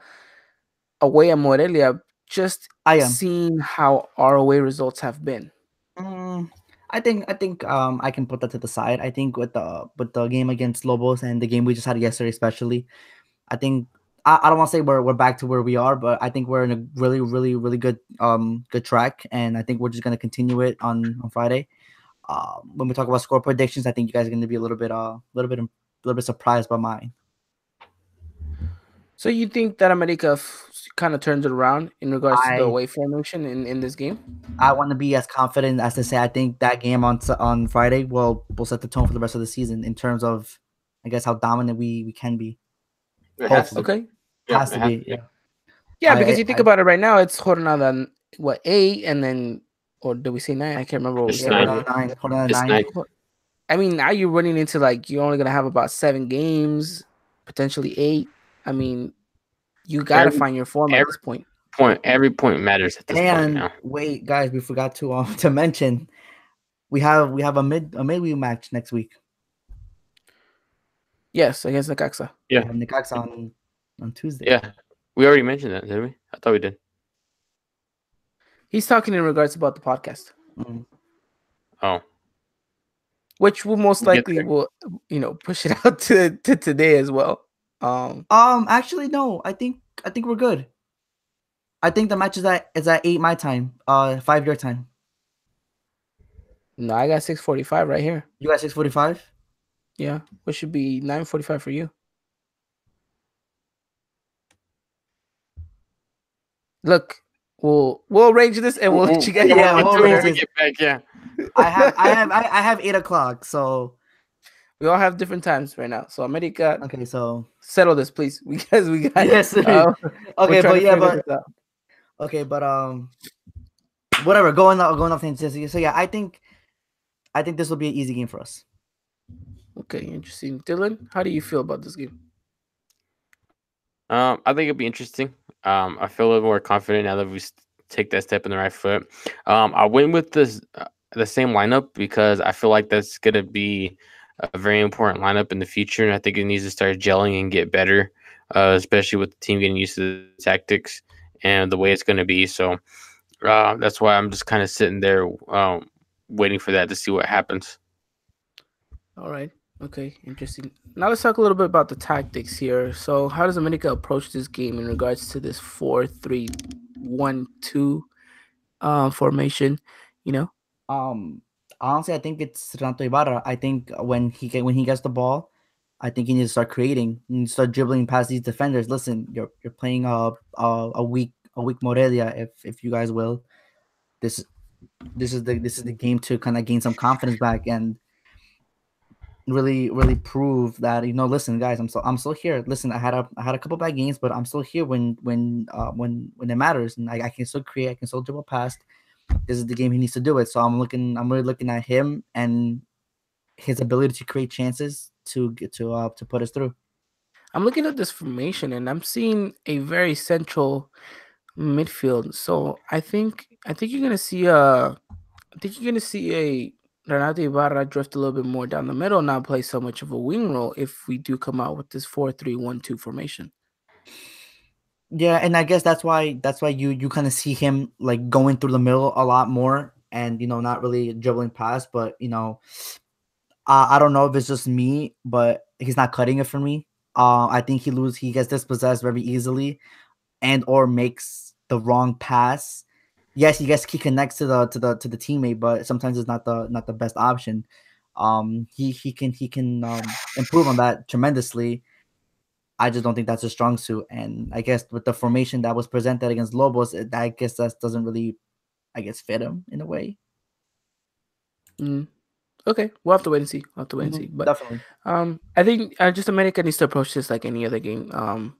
away at Morelia. Just I am. seeing how our away results have been. Mm, I can put that to the side. I think with the game against Lobos and the game we just had yesterday, especially, I think I don't want to say we're back to where we are, but I think we're in a really good good track, and I think we're just gonna continue it on Friday. When we talk about score predictions, I think you guys are gonna be a little bit surprised by mine. So you think that America kind of turns it around in regards to the I away formation in this game? I want to be as confident as to say I think that game on Friday will set the tone for the rest of the season in terms of, I guess, how dominant we can be. It has to. Hopefully, Okay. Yeah, has it to has be. to be. Yeah. Yeah, because you think I about it right now, it's Jornada what 8, and then or do we say 9? I can't remember what we It's yeah, said hold 9. on earlier. 9, hold on It's 9. 9. I mean, now you're running into like you're only gonna have about 7 games, potentially 8. I mean, you gotta Every find your form at every this point. every point matters at this point And now. wait, guys, we forgot to to mention we have a midweek match next week. Yes, against Necaxa. We Yeah, have Necaxa on Tuesday. yeah. We already mentioned that, didn't we? I thought we did. He's talking in regards about the podcast, Mm. Oh, which will most we'll get likely there. will push it out to today as well. Um, Actually, no. I think we're good. I think the match is at 8 my time, 5 your time. no, I got 6:45 right here. You got 6:45. Yeah, which should be 9:45 for you. Look, we'll arrange this and we'll let you guys Yeah, know Yeah, when we'll we'll do it Twitter. when we arrange get back. Yeah. I have 8 o'clock. So We all have different times right now. So America, okay, so settle this, please. We got. yes. Uh, we're Okay, trying but to yeah, figure but this out. okay, but whatever. Going off things. So yeah, I think this will be an easy game for us. Okay, interesting. Dylan, how do you feel about this game? I think it'd be interesting. I feel a little more confident now that we take that step in the right foot. I went with the same lineup because I feel like that's gonna be a very important lineup in the future, and I think it needs to start gelling and get better, especially with the team getting used to the tactics and the way it's gonna be. So that's why I'm just kind of sitting there, waiting for that to see what happens. All right. Okay, interesting. Now let's talk a little bit about the tactics here. So, how does America approach this game in regards to this 4-3-1-2 formation? You know, Honestly, I think it's Renato Ibarra. I think when he gets the ball, I think he needs to start creating. He needs to start dribbling past these defenders. Listen, you're playing a weak Morelia. If you guys will, this this is the game to kind of gain some confidence back and really prove that, listen, guys, I'm still here. Listen, I had a couple bad games, but I'm still here when it matters, and I can still create, I can still dribble past. This is the game he needs to do it. So I'm really looking at him and his ability to create chances to get to put us through. I'm looking at this formation and I'm seeing a very central midfield. So I think you're gonna see a Renato Ibarra drift a little bit more down the middle, not play so much of a wing role if we do come out with this 4-3-1-2 formation. Yeah, and I guess that's why you kind of see him like going through the middle a lot more, and not really dribbling past. But I don't know if it's just me, but he's not cutting it for me. I think he gets dispossessed very easily, and or makes the wrong pass. Yes, he connects to the teammate, but sometimes it's not the best option. He can improve on that tremendously. I just don't think that's a strong suit, and I guess with the formation that was presented against Lobos, I guess that doesn't really, I guess, fit him in a way. Mm. Okay, we'll have to wait and see. We'll have to wait and see. But Definitely. I think just America needs to approach this like any other game.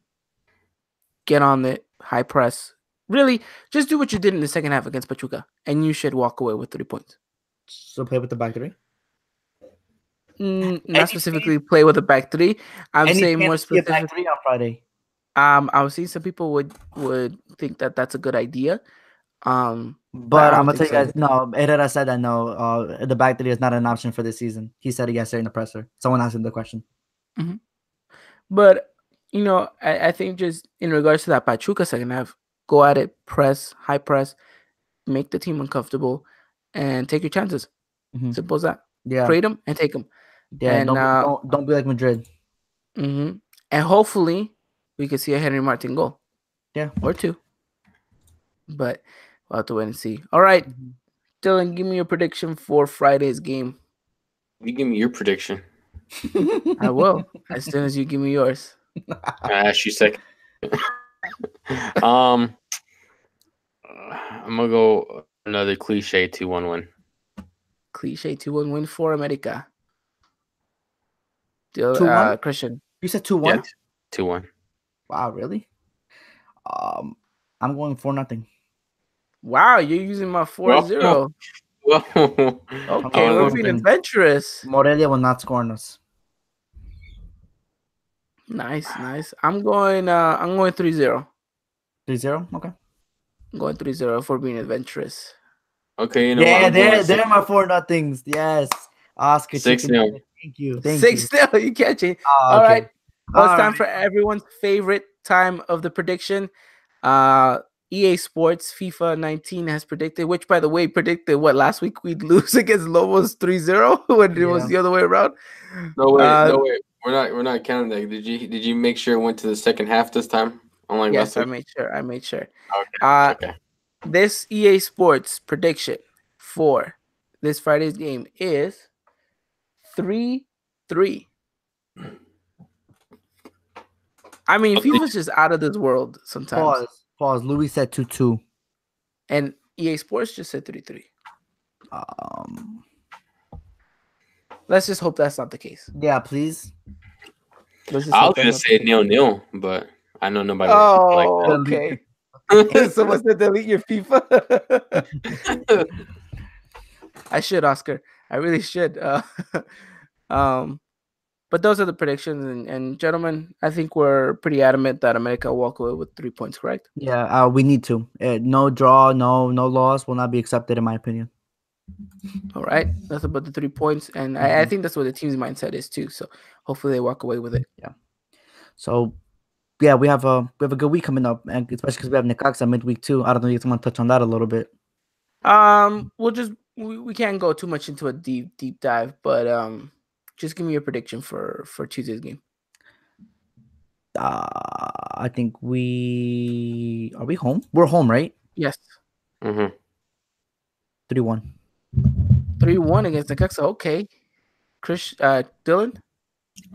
Get on it, high press. Really, just do what you did in the second half against Pachuca, and you should walk away with 3 points. So play with the back three. Not specifically play with a back three. I'm Any saying chance more to see a back specific. three on Friday? I was seeing some people would think that that's a good idea. But I I'm don't gonna tell think you so. guys, no. Herrera said that no. The back three is not an option for this season. He said it yesterday in the presser. Someone asked him the question. Mm-hmm. But I think just in regards to that Pachuca second half, go at it, press, high press, make the team uncomfortable, and take your chances. Mhm. Simple as that. Yeah. Create them and take them. Yeah. And Don't be like Madrid. and hopefully we could see a Henry Martin goal. Yeah. Or two. But we'll have to wait and see. All right, Dylan, give me your prediction for Friday's game. You give me your prediction. I will as soon as you give me yours. I asked you second. I'm gonna go another cliche 2-1 win. Cliche 2-1 win for America. 2-1? Christian. You said 2-1? Yeah, 2-1. Wow, really? I'm going 4-0. Wow, you're using my 4-0. Whoa. Okay, we're being adventurous. Morelia will not score on us. Nice. I'm going 3-0. 3-0? Okay. I'm going 3-0 for being adventurous. Okay, you know Yeah, what? they're my 4-0s. Yes. Oscar. 6-0. Thank you. 6-0. You can't change. Oh, All okay. right. Well, it's time for everyone's favorite time of the prediction. EA Sports FIFA 19 has predicted, which by the way predicted what last week we'd lose against Lobos 3-0 when it was the other way around. No wait. We're not counting that. Did you make sure it went to the second half this time? Unlike Yes, last week? I made sure. Okay. This EA Sports prediction for this Friday's game is 3-3. I mean, FIFA's just out of this world sometimes. Pause. Louis said 2-2. And EA Sports just said 3-3. Let's just hope that's not the case. Yeah, please. I was gonna say 0-0, but I know nobody. Oh, like that. Okay. Someone said delete your FIFA. I should, Oscar. I really should. But those are the predictions, and gentlemen, I think we're pretty adamant that America will walk away with 3 points, correct? Yeah, we need to. No draw, no loss will not be accepted, in my opinion. All right, that's about the 3 points, and I think that's what the team's mindset is too. So hopefully they walk away with it. Yeah. So yeah, we have a good week coming up, and especially because we have Necaxa midweek too. I don't know if you want to touch on that a little bit. We can't go too much into a deep dive, but just give me your prediction for Tuesday's game. I think are we home? We're home, right? Yes. 3-1. 3-1 against Necaxa. Okay. Dylan?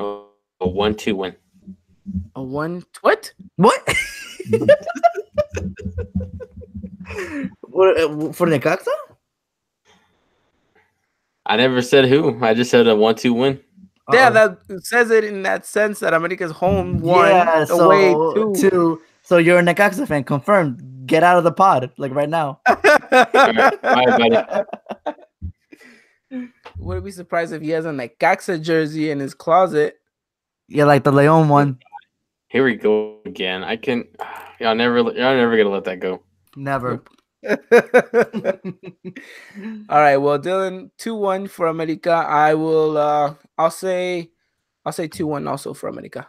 A 1-2 win. A 1 what? What? For Necaxa? I never said who. I just said a 1-2 win. Yeah, that says it in that sense that America's home 1, away 2. So you're a Necaxa fan, confirmed. Get out of the pod, like right now. Right, buddy. Wouldn't be surprised if he has a Necaxa jersey in his closet. Yeah, like the Leon one. Here we go again. Y'all never gonna let that go. Never. All right, well, Dylan, 2-1 for America. I will I'll say 2-1 also for America.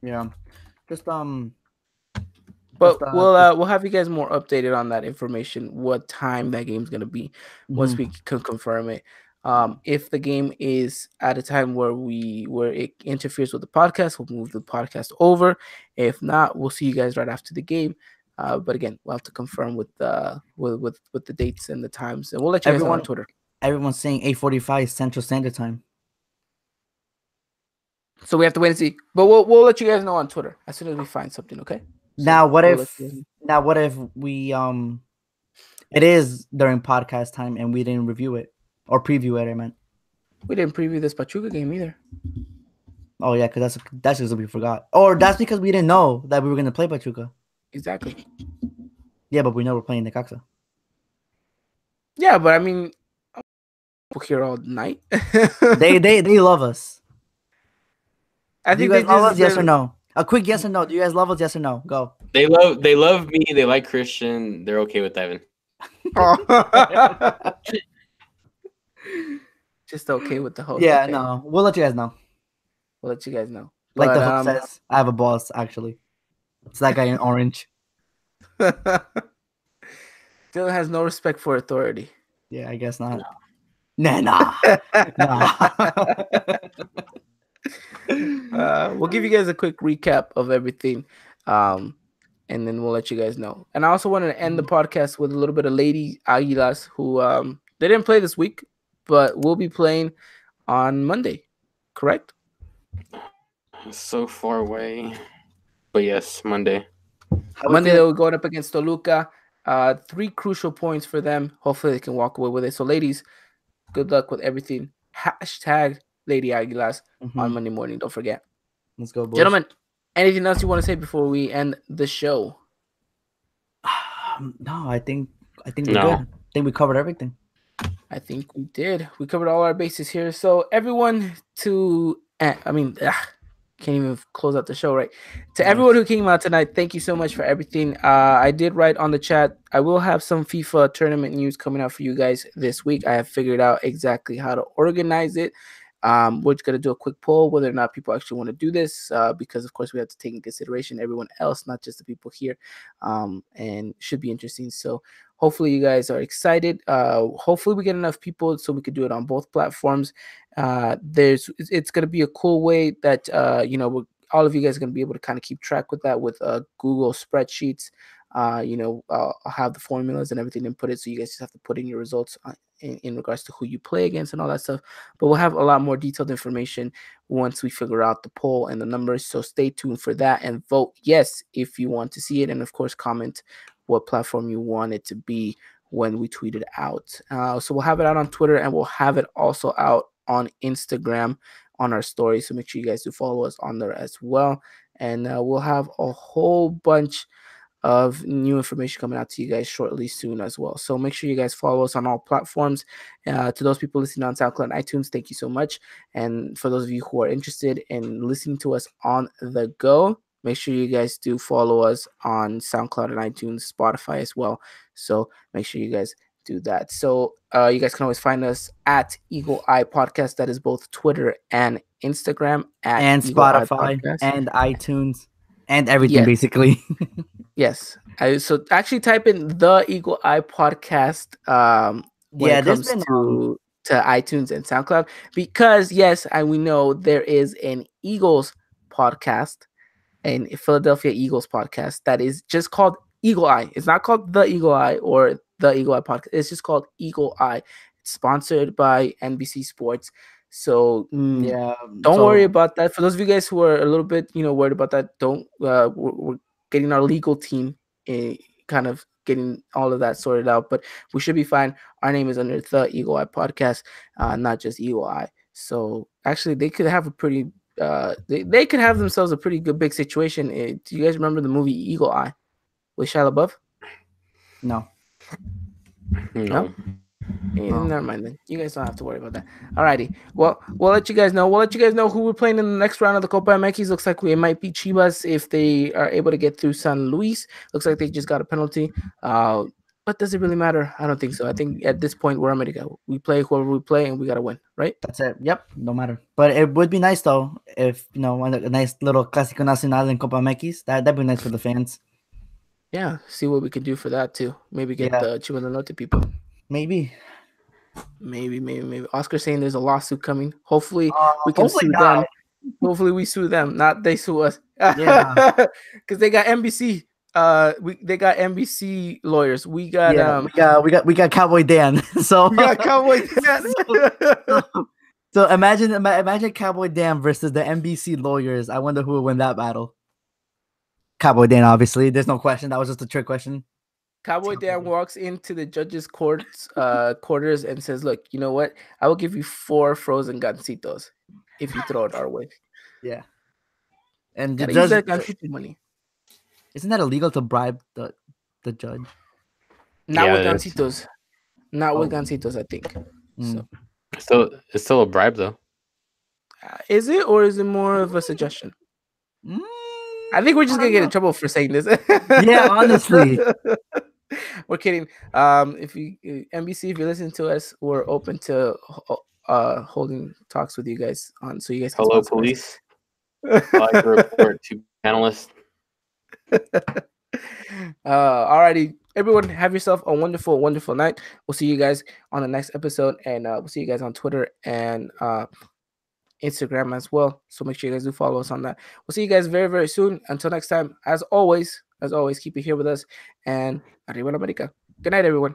Yeah. Just but we'll have you guys more updated on that information, what time that game's gonna be once we can confirm it. If the game is at a time where it interferes with the podcast, we'll move the podcast over. If not, we'll see you guys right after the game. But again, we'll have to confirm with the dates and the times, and we'll let you guys know on Twitter. Everyone's saying 8:45 Central Standard Time. So we have to wait and see. But we'll let you guys know on Twitter as soon as we find something, okay? So now what if we it is during podcast time and we didn't review it or preview it, I meant. We didn't preview this Pachuca game either. Oh yeah, because that's just we forgot. Or that's because we didn't know that we were gonna play Pachuca. Exactly. Yeah, but we know we're playing Necaxa. Yeah, but I mean, we're here all night. they love us. I think do you guys love us? Yes or no? A quick yes or no. Do you guys love us? Yes or no? Go. They love me. They like Christian. They're okay with Evan. Just okay with the host. Yeah, okay. No. We'll let you guys know. We'll let you guys know. Like the host says, I have a boss, actually. It's that guy in orange. Dylan has no respect for authority. Yeah, I guess not. Nah. We'll give you guys a quick recap of everything, and then we'll let you guys know. And I also wanted to end the podcast with a little bit of Lady Aguilas, who they didn't play this week, but will be playing on Monday. Correct? So far away, but yes, Monday. Monday they were going up against Toluca. 3 crucial points for them. Hopefully they can walk away with it. So, ladies, good luck with everything. Hashtag Lady Aguilas on Monday morning. Don't forget. Let's go, boys. Gentlemen, anything else you want to say before we end the show? No, I think we're good. I think we covered everything. I think we did. We covered all our bases here. So everyone can't even close out the show, right? To everyone who came out tonight, thank you so much for everything. I did write on the chat. I will have some FIFA tournament news coming out for you guys this week. I have figured out exactly how to organize it. We're just going to do a quick poll whether or not people actually want to do this because, of course, we have to take in consideration everyone else, not just the people here, and should be interesting. So hopefully you guys are excited. Hopefully we get enough people so we could do it on both platforms. It's going to be a cool way that, all of you guys are going to be able to kind of keep track with that with Google spreadsheets. I'll have the formulas and everything inputted, so you guys just have to put in your results in regards to who you play against and all that stuff. But we'll have a lot more detailed information once we figure out the poll and the numbers. So stay tuned for that and vote yes if you want to see it, and of course comment what platform you want it to be when we tweet it out. So we'll have it out on Twitter, and we'll have it also out on Instagram on our story. So make sure you guys do follow us on there as well, and we'll have a whole bunch of new information coming out to you guys shortly soon as well. So make sure you guys follow us on all platforms. To those people listening on SoundCloud and iTunes, thank you so much. And for those of you who are interested in listening to us on the go, make sure you guys do follow us on SoundCloud and iTunes, Spotify as well. So make sure you guys do that. So you guys can always find us at Eagle Eye Podcast. That is both Twitter and Instagram at and Eagle Spotify and iTunes and everything basically. Yes. So actually type in the Eagle Eye Podcast when it comes to iTunes and SoundCloud, because we know there is an Eagles podcast, a Philadelphia Eagles podcast that is just called Eagle Eye. It's not called the Eagle Eye or the Eagle Eye Podcast. It's just called Eagle Eye. It's sponsored by NBC Sports. So don't worry about that. For those of you guys who are a little bit, worried about that, don't. We're getting our legal team kind of getting all of that sorted out, but we should be fine. Our name is under the Eagle Eye Podcast, not just Eagle Eye. So actually, they could have a pretty. They could have themselves a pretty good big situation. Do you guys remember the movie Eagle Eye with Shia LaBeouf? No. Never mind then. You guys don't have to worry about that. Alrighty. Well, we'll let you guys know. We'll let you guys know who we're playing in the next round of the Copa MX. Looks like it might be Chivas if they are able to get through San Luis. Looks like they just got a penalty. But does it really matter? I don't think so. I think at this point we're ready to go. We play whoever we play, and we gotta win, right? That's it. Yep, no matter. But it would be nice though if a nice little Clásico Nacional in Copa MX. That'd be nice for the fans. Yeah, see what we can do for that too. Maybe get the Chivas del Norte people. Maybe. Oscar saying there's a lawsuit coming. Hopefully we can sue them. Hopefully we sue them, not they sue us. Yeah, because they got NBC. They got NBC lawyers. We got we got Cowboy Dan. So we got Cowboy Dan. So imagine Cowboy Dan versus the NBC lawyers. I wonder who will win that battle. Cowboy Dan, obviously. There's no question. That was just a trick question. Cowboy Dan walks into the judge's quarters and says, "Look, you know what? I will give you 4 frozen gancitos if you throw it our way." Yeah. And the judge money. Isn't that illegal to bribe the judge? Not with gancitos. Not with gancitos, I think. So it's still a bribe though. Is it, or is it more of a suggestion? I think we're just gonna get in trouble for saying this. Yeah, honestly. We're kidding. If you NBC, if you listen to us, we're open to holding talks with you guys on, so you guys can hello police. I'd like to report to panelists. Alrighty, Everyone, have yourself a wonderful, wonderful night. We'll see you guys on the next episode, and we'll see you guys on Twitter and Instagram as well. So make sure you guys do follow us on that. We'll see you guys very, very soon. Until next time, as always, keep it here with us. And Arriba la America. Good night, everyone.